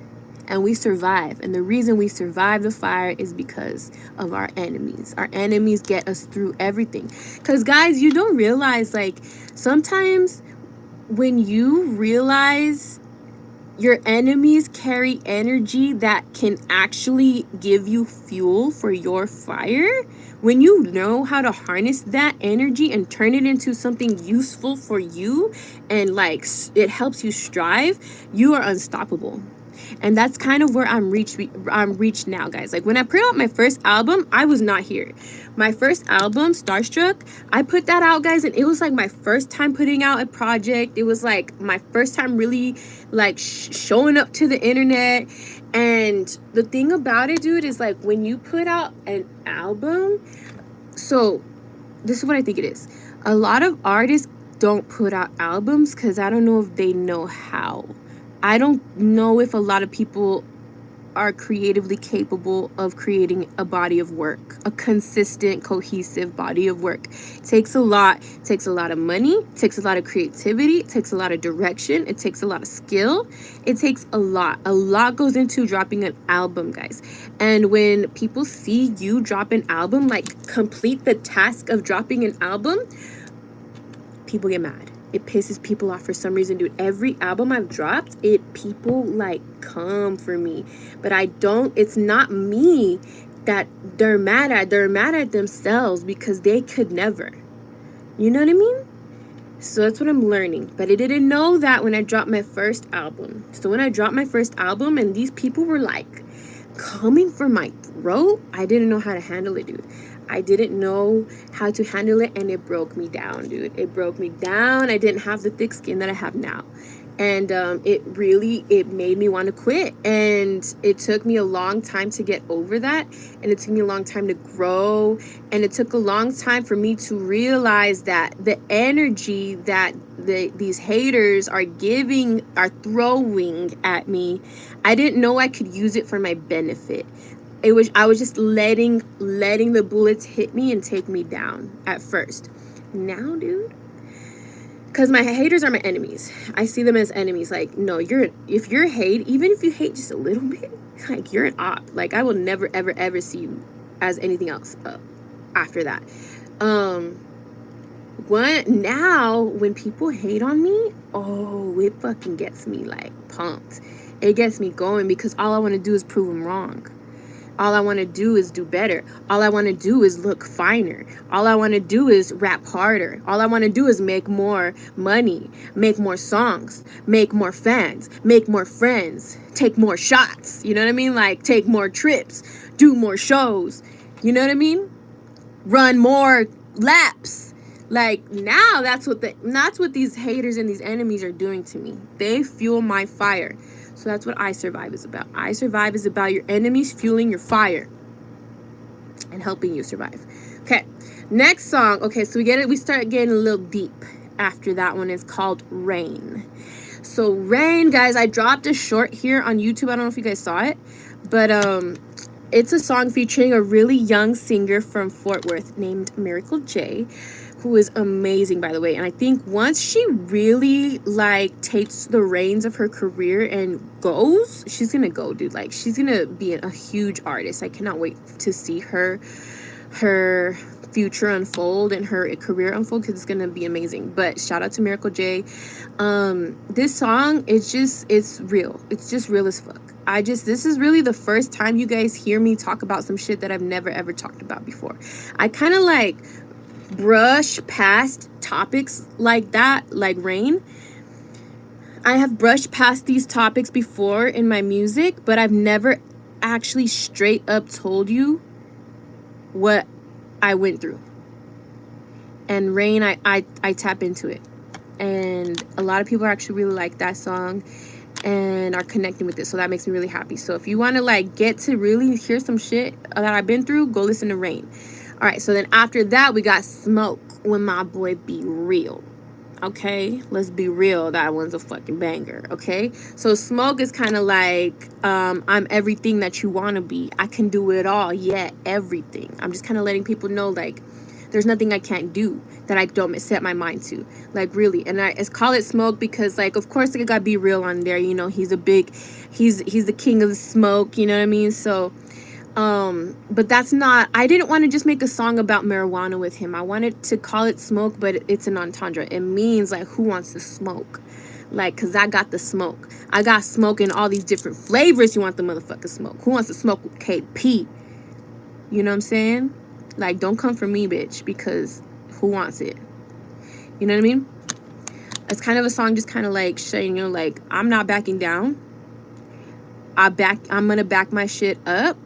Speaker 1: and we survive. And the reason we survive the fire is because of our enemies. Our enemies get us through everything. Because guys, you don't realize, like, sometimes when you realize your enemies carry energy that can actually give you fuel for your fire, when you know how to harness that energy and turn it into something useful for you, and like it helps you strive, you are unstoppable. And that's kind of where I'm reached now, guys. Like, when I put out my first album, I was not here. My first album, Starstruck, I put that out, guys, and it was like my first time putting out a project. It was like my first time really like showing up to the internet. And the thing about it, dude, is like when you put out an album, so this is what I think it is. A lot of artists don't put out albums because I don't know if they know how. I don't know if a lot of people are creatively capable of creating a body of work, a consistent, cohesive body of work. It takes a lot. It takes a lot of money. It takes a lot of creativity. It takes a lot of direction. It takes a lot of skill. It takes a lot. A lot goes into dropping an album, guys. And when people see you drop an album, like complete the task of dropping an album, people get mad. It pisses people off for some reason, dude. Every album I've dropped, people like come for me. But it's not me that they're mad at. They're mad at themselves because they could never. You know what I mean? So that's what I'm learning. But I didn't know that when I dropped my first album. So when I dropped my first album and these people were like coming for my throat, I didn't know how to handle it, dude. I didn't know how to handle it, and it broke me down, dude. It broke me down. I didn't have the thick skin that I have now. And it made me want to quit. And it took me a long time to get over that. And it took me a long time to grow. And it took a long time for me to realize that the energy that these haters are throwing at me, I didn't know I could use it for my benefit. I was just letting the bullets hit me and take me down at first. Now, dude, because my haters are my enemies. I see them as enemies. Like, no, even if you hate just a little bit, like, you're an op. Like, I will never, ever, ever see you as anything else after that. When people hate on me, it fucking gets me, like, pumped. It gets me going because all I want to do is prove them wrong. All I want to do is do better. All I want to do is look finer. All I want to do is rap harder. All I want to do is make more money, make more songs, make more fans, make more friends, take more shots. You know what I mean? Like, take more trips, do more shows. You know what I mean? Run more laps. Like, now that's what these haters and these enemies are doing to me. They fuel my fire. So that's what I Survive is about. I Survive is about your enemies fueling your fire and helping you survive. Okay, next song. Okay, so we start getting a little deep after that one. It's called Rain. So Rain, guys, I dropped a short here on YouTube. I don't know if you guys saw it, but it's a song featuring a really young singer from Fort Worth named Miracle J, who is amazing, by the way. And I think once she really, like, takes the reins of her career and goes, she's gonna go, dude. Like, she's gonna be a huge artist. I cannot wait to see her future unfold and her career unfold, because it's gonna be amazing. But shout out to Miracle J. This song, it's real. It's just real as fuck. This is really the first time you guys hear me talk about some shit that I've never ever talked about before. I kind of like brush past topics like that, like rain. I have brushed past these topics before in my music, but I've never actually straight up told you what I went through. And Rain, I tap into it. And a lot of people actually really like that song and are connecting with it. So that makes me really happy. So if you want to, like, get to really hear some shit that I've been through, go listen to Rain. All right, so then after that, we got Smoke with my boy Be Real. Okay, let's be real. That one's a fucking banger. Okay, so Smoke is kind of like, I'm everything that you want to be. I can do it all. Yeah, everything. I'm just kind of letting people know, like, there's nothing I can't do that I don't set my mind to. Like, really. And I call it Smoke because, like, of course, I got Be Real on there. You know, he's the king of the smoke. You know what I mean? So, but that's not, I didn't want to just make a song about marijuana with him. I wanted to call it Smoke, but it's an entendre. It means, like, who wants to smoke? Like, because I got the smoke. I got smoke in all these different flavors. You want the motherfucking smoke. Who wants to smoke with KP? You know what I'm saying? Like, don't come for me, bitch, because who wants it? You know what I mean? It's kind of a song just kind of like saying, you know, like, I'm not backing down. I'm going to back my shit up.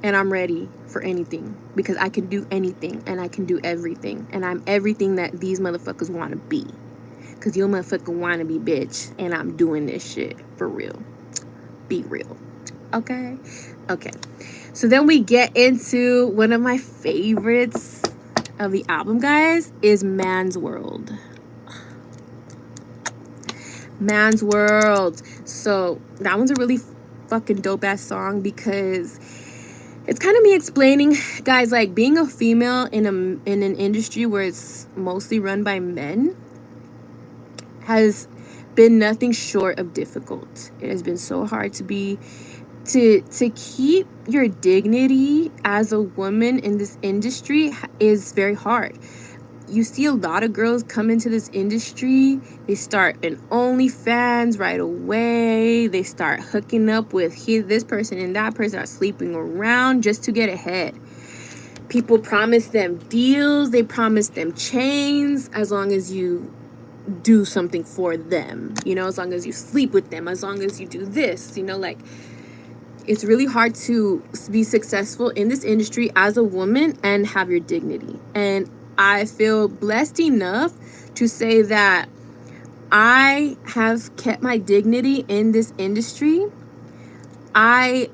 Speaker 1: And I'm ready for anything, because I can do anything and I can do everything. And I'm everything that these motherfuckers want to be. Because you motherfucker want to be, bitch. And I'm doing this shit for real. Be real. Okay? Okay. So then we get into one of my favorites of the album, guys, is Man's World. Man's World. So that one's a really fucking dope ass song because it's kind of me explaining, guys, like being a female in an industry where it's mostly run by men has been nothing short of difficult. It has been so hard to keep your dignity as a woman in this industry is very hard. You see a lot of girls come into this industry, they start an OnlyFans right away, they start hooking up with this person and that person, are sleeping around just to get ahead. People promise them deals, they promise them chains, as long as you do something for them, you know, as long as you sleep with them, as long as you do this, you know, like, it's really hard to be successful in this industry as a woman and have your dignity. And I feel blessed enough to say that I have kept my dignity in this industry. I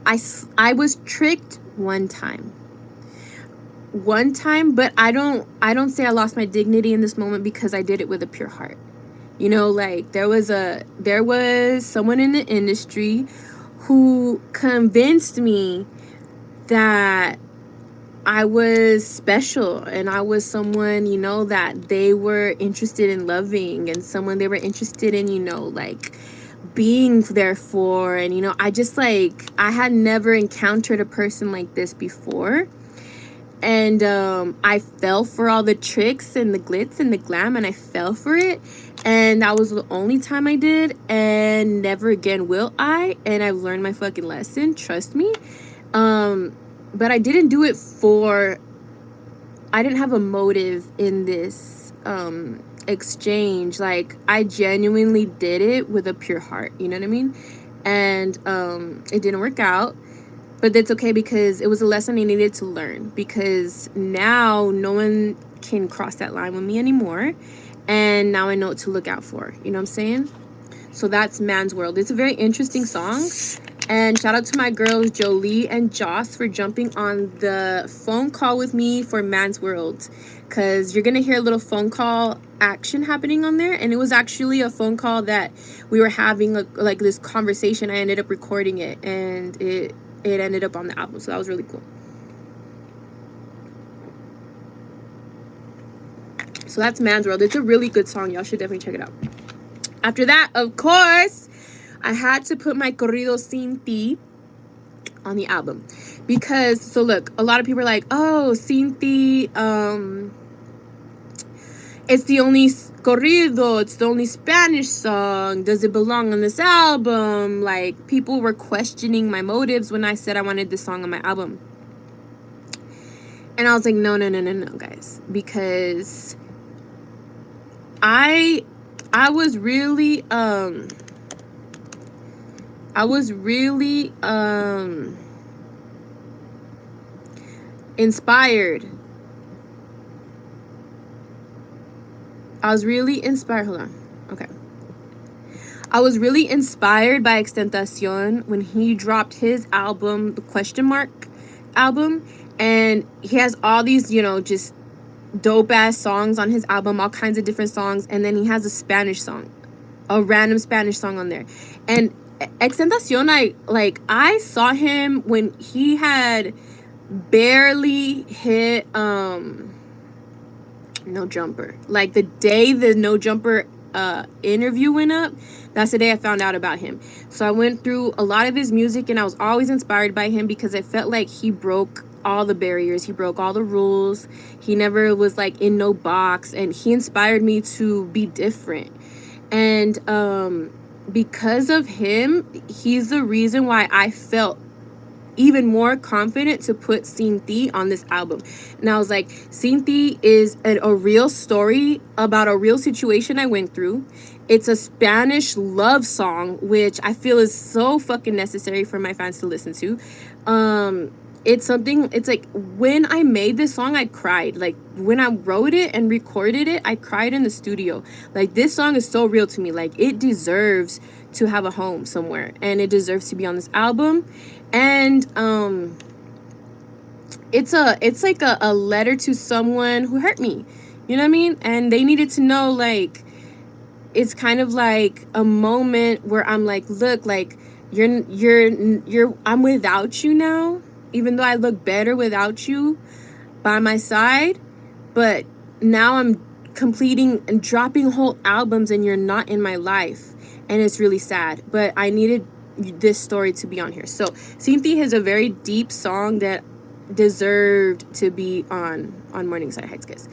Speaker 1: was tricked one time, but I don't say I lost my dignity in this moment because I did it with a pure heart. You know, like there was someone in the industry who convinced me that I was special and I was someone, you know, that they were interested in loving and someone they were interested in, you know, like being there for. And, you know, I had never encountered a person like this before. And I fell for all the tricks and the glitz and the glam, and I fell for it. And that was the only time I did, and never again will I. And I've learned my fucking lesson, trust me. But I didn't do it I didn't have a motive in this exchange. Like, I genuinely did it with a pure heart, you know what I mean? And it didn't work out. But that's okay, because it was a lesson I needed to learn, because now no one can cross that line with me anymore. And now I know what to look out for. You know what I'm saying? So that's Man's World. It's a very interesting song. And shout out to my girls Jolie and Joss for jumping on the phone call with me for Man's World. Because you're going to hear a little phone call action happening on there. And it was actually a phone call that we were having, like this conversation. I ended up recording it. And it ended up on the album. So that was really cool. So that's Man's World. It's a really good song. Y'all should definitely check it out. After that, of course, I had to put my corrido Sin Ti on the album. Because, so look, a lot of people are like, oh, Sin Ti, it's the only corrido, it's the only Spanish song. Does it belong on this album? Like, people were questioning my motives when I said I wanted this song on my album. And I was like, no, guys. Because I was really inspired. Hold on. Okay. I was really inspired by Extentacion when he dropped his album, the Question Mark album. And he has all these, you know, just dope ass songs on his album, all kinds of different songs. And then he has a Spanish song, a random Spanish song on there. And Extentacion, I saw him when he had barely hit No Jumper. Like, the day the No Jumper interview went up, that's the day I found out about him. So I went through a lot of his music, and I was always inspired by him because I felt like he broke all the barriers, he broke all the rules, he never was like in no box, and he inspired me to be different. And because of him, he's the reason why I felt even more confident to put Sin Ti on this album. And I was like, Sin Ti is a real story about a real situation I went through. It's a Spanish love song, which I feel is so fucking necessary for my fans to listen to. It's like, when I made this song, I cried. Like, when I wrote it and recorded it, I cried in the studio. Like, this song is so real to me. Like, it deserves to have a home somewhere, and it deserves to be on this album. And it's like a letter to someone who hurt me, you know what I mean? And they needed to know, like, it's kind of like a moment where I'm like, look, like, I'm without you now, even though I look better without you by my side, but now I'm completing and dropping whole albums and you're not in my life, and it's really sad, but I needed this story to be on here. So Cynthia has a very deep song that deserved to be on Morningside Heights, guys.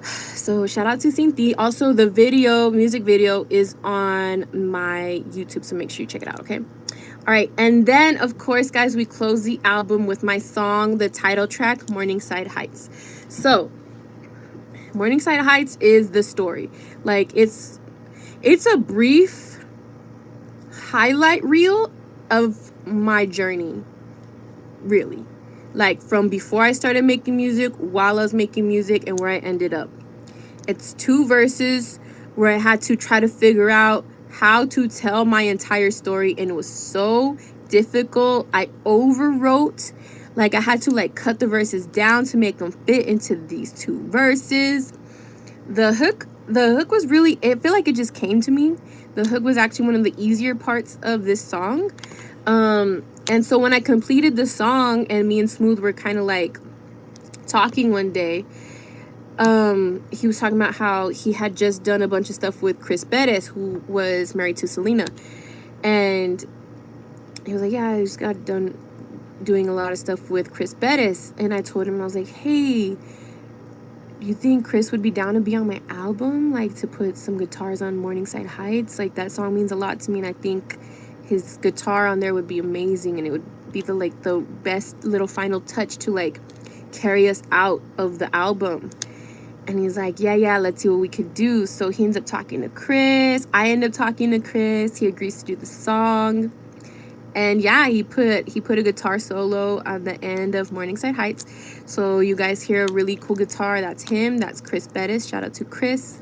Speaker 1: So shout out to Cynthia. Also, the music video is on my YouTube, so make sure you check it out, okay? All right, and then of course, guys, we close the album with my song, the title track, Morningside Heights. So Morningside Heights is the story. Like, it's a brief highlight reel of my journey, really. Like, from before I started making music, while I was making music, and where I ended up. It's 2 verses where I had to try to figure out how to tell my entire story, and it was so difficult. I overwrote. Like, I had to like cut the verses down to make them fit into these 2 verses. The hook was really, I feel like it just came to me. The hook was actually one of the easier parts of this song. And so when I completed the song and me and Smooth were kind of like talking one day, he was talking about how he had just done a bunch of stuff with Chris Bettis, who was married to Selena. And he was like, yeah, I just got done doing a lot of stuff with Chris Bettis. And I told him, I was like, hey, you think Chris would be down to be on my album? Like, to put some guitars on Morningside Heights? Like, that song means a lot to me, and I think his guitar on there would be amazing, and it would be the best little final touch to like carry us out of the album. And he's like, yeah, let's see what we could do. So he ends up talking to Chris. I end up talking to Chris. He agrees to do the song. And yeah, he put a guitar solo on the end of Morningside Heights. So you guys hear a really cool guitar. That's him. That's Chris Bettis. Shout out to Chris.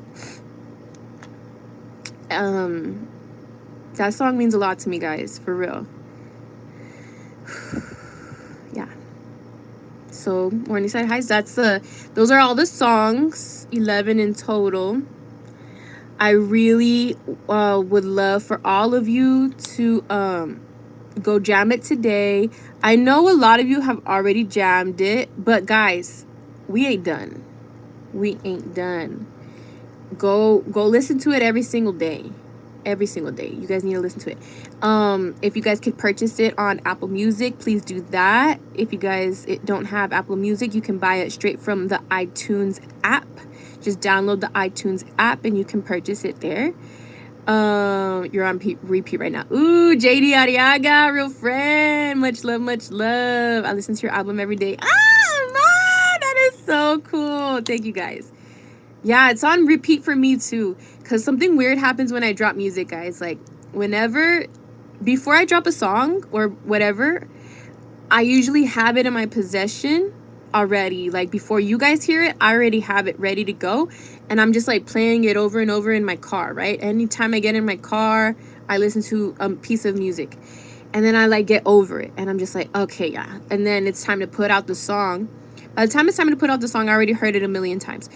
Speaker 1: That song means a lot to me, guys, for real. Yeah. So Morningside Heights, those are all the songs, 11 in total. I really would love for all of you to go jam it today. I know a lot of you have already jammed it, but guys, we ain't done. Go listen to it every single day. You guys need to listen to it. If you guys could purchase it on Apple Music, please do that. If you guys don't have Apple Music, you can buy it straight from the iTunes app. Just download the iTunes app and you can purchase it there. You're on repeat right now. Ooh, JD Arriaga, real friend. Much love. I listen to your album every day. Ah, man, that is so cool. Thank you, guys. Yeah, it's on repeat for me too, because something weird happens when I drop music, guys. Like, before I drop a song or whatever, I usually have it in my possession already. Like, before you guys hear it, I already have it ready to go, and I'm just like playing it over and over in my car, right? Anytime I get in my car, I listen to a piece of music, and then I like get over it, and I'm just like, okay, yeah. And then it's time to put out the song. By the time it's time to put out the song, I already heard it a million times.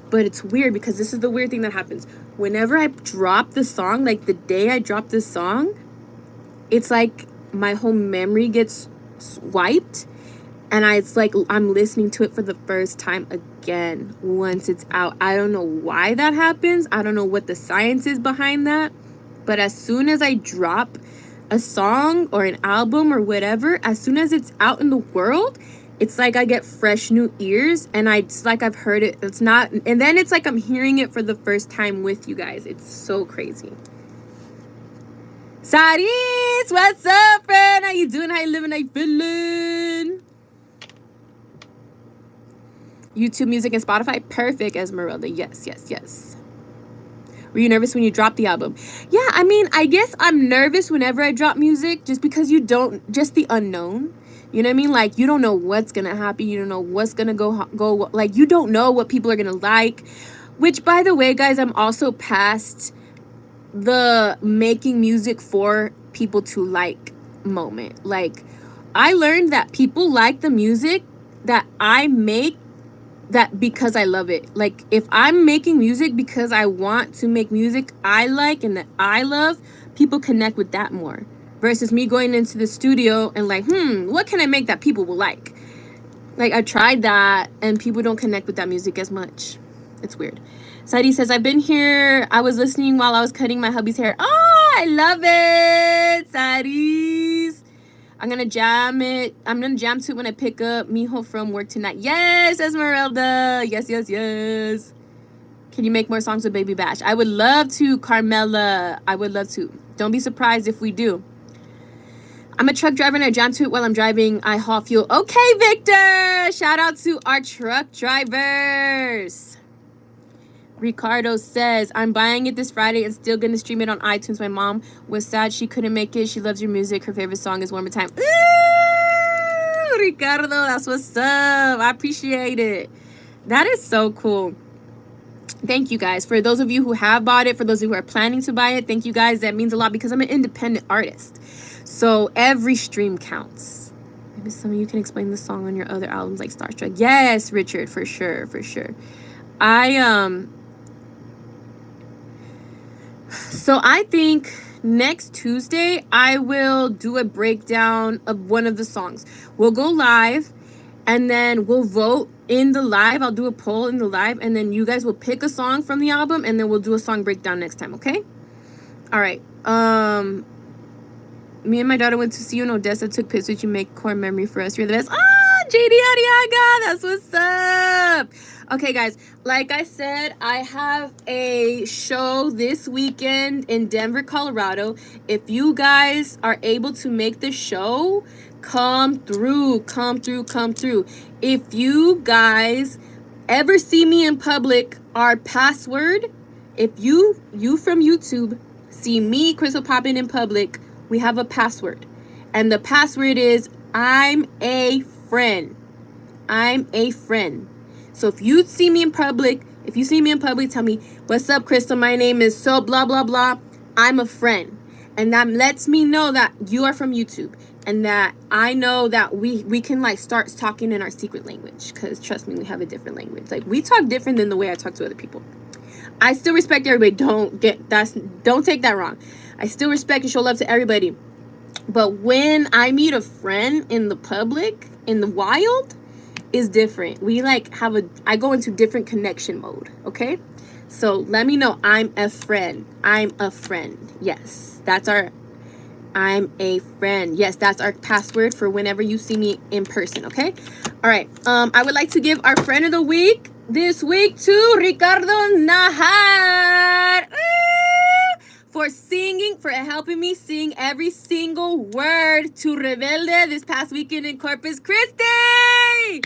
Speaker 1: But it's weird, because this is the weird thing that happens. Whenever I drop the song, like the day I drop this song, it's like my whole memory gets wiped. And it's like I'm listening to it for the first time again once it's out. I don't know why that happens. I don't know what the science is behind that. But as soon as I drop a song or an album or whatever, as soon as it's out in the world, it's like I get fresh new ears, and it's like I've heard it. It's not, and then it's like I'm hearing it for the first time with you guys. It's so crazy. Saris, what's up, friend? How you doing? How you living? How you feeling? YouTube Music and Spotify, perfect, Esmeralda. Yes. Were you nervous when you dropped the album? Yeah, I mean, I guess I'm nervous whenever I drop music, just because just the unknown. You know what I mean? Like, you don't know what's going to happen. You don't know what's going to go. Like, you don't know what people are going to like. Which, by the way, guys, I'm also past the making music for people to like moment. Like, I learned that people like the music that I make that because I love it. Like, if I'm making music because I want to make music I like and that I love, people connect with that more versus me going into the studio and like, what can I make that people will like? Like, I tried that, and people don't connect with that music as much. It's weird. Sadie says, I've been here. I was listening while I was cutting my hubby's hair. Oh, I love it, Sadie's. I'm going to jam it. I'm going to jam to it when I pick up Mijo from work tonight. Yes, Esmeralda. Yes, yes, yes. Can you make more songs with Baby Bash? I would love to, Carmela. I would love to. Don't be surprised if we do. I'm a truck driver and I jam to it while I'm driving. I haul fuel. Okay, Victor. Shout out to our truck drivers. Ricardo says, I'm buying it this Friday and still going to stream it on iTunes. My mom was sad she couldn't make it. She loves your music. Her favorite song is One More Time. Ooh, Ricardo, that's what's up. I appreciate it. That is so cool. Thank you guys. For those of you who have bought it, for those of you who are planning to buy it, thank you guys. That means a lot because I'm an independent artist. So every stream counts. Maybe some of you can explain the song on your other albums like Starstruck. Yes, Richard, for sure, for sure. So I think next Tuesday I will do a breakdown of one of the songs. We'll go live and then we'll vote in the live. I'll do a poll in the live and then you guys will pick a song from the album and then we'll do a song breakdown next time, okay? All right. Me and my daughter went to see you in Odessa, took pictures with you, make core memory for us. You're the best. Ah, JD Ariaga, that's what's up. Okay, guys, like I said, I have a show this weekend in Denver, Colorado. If you guys are able to make the show, come through, come through, come through. If you guys ever see me in public, our password, if you from YouTube see me, Krystall Poppin, in public, we have a password. And the password is, I'm a friend. I'm a friend. So if you see me in public, tell me, what's up, Krystall? My name is so blah, blah, blah. I'm a friend. And that lets me know that you are from YouTube. And that I know that we can like start talking in our secret language. Because trust me, we have a different language. Like, we talk different than the way I talk to other people. I still respect everybody. Don't take that wrong. I still respect and show love to everybody. But when I meet a friend in the public, in the wild, is different. We like I go into different connection mode, okay? So let me know. I'm a friend. I'm a friend. Yes, I'm a friend. Yes, that's our password for whenever you see me in person, okay? All right. I would like to give our friend of the week this week to Ricardo Najar. For helping me sing every single word to Rebelde this past weekend in Corpus Christi.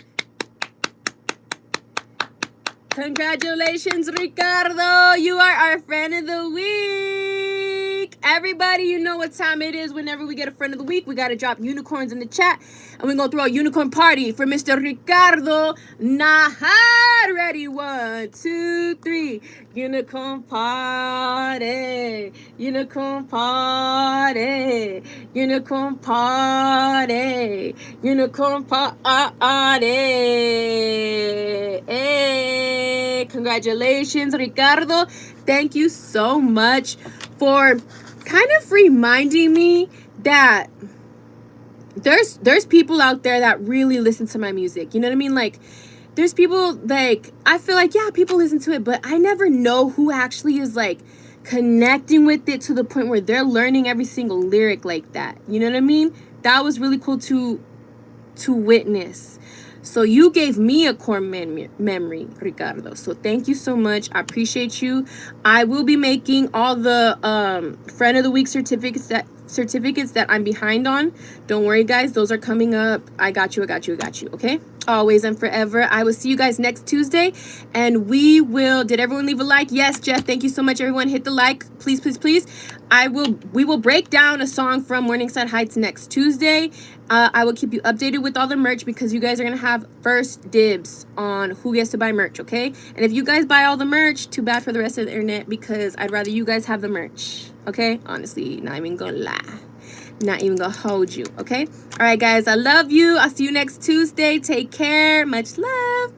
Speaker 1: Congratulations, Ricardo. You are our friend of the week. Everybody, you know what time it is. Whenever we get a friend of the week, we got to drop unicorns in the chat. And we're going to throw a unicorn party for Mr. Ricardo Najar. Ready? 1, 2, 3. Unicorn party. Unicorn party. Unicorn party. Unicorn party. Hey, congratulations, Ricardo. Thank you so much for kind of reminding me that there's people out there that really listen to my music. You know what I mean? Like, there's people, like, I feel like, yeah, people listen to it, but I never know who actually is, like, connecting with it to the point where they're learning every single lyric like that. You know what I mean? That was really cool to witness. So you gave me a core memory, Ricardo. So thank you so much. I appreciate you. I will be making all the friend of the week certificates that I'm behind on. Don't worry, guys. Those are coming up. I got you. Okay? Always and forever. I will see you guys next Tuesday. And we will... Did everyone leave a like? Yes, Jeff. Thank you so much, everyone. Hit the like. Please, please, please. We will break down a song from Morningside Heights next Tuesday. I will keep you updated with all the merch because you guys are going to have first dibs on who gets to buy merch, okay? And if you guys buy all the merch, too bad for the rest of the internet because I'd rather you guys have the merch, okay? Honestly, not even going to lie. Not even going to hold you, okay? All right, guys, I love you. I'll see you next Tuesday. Take care. Much love.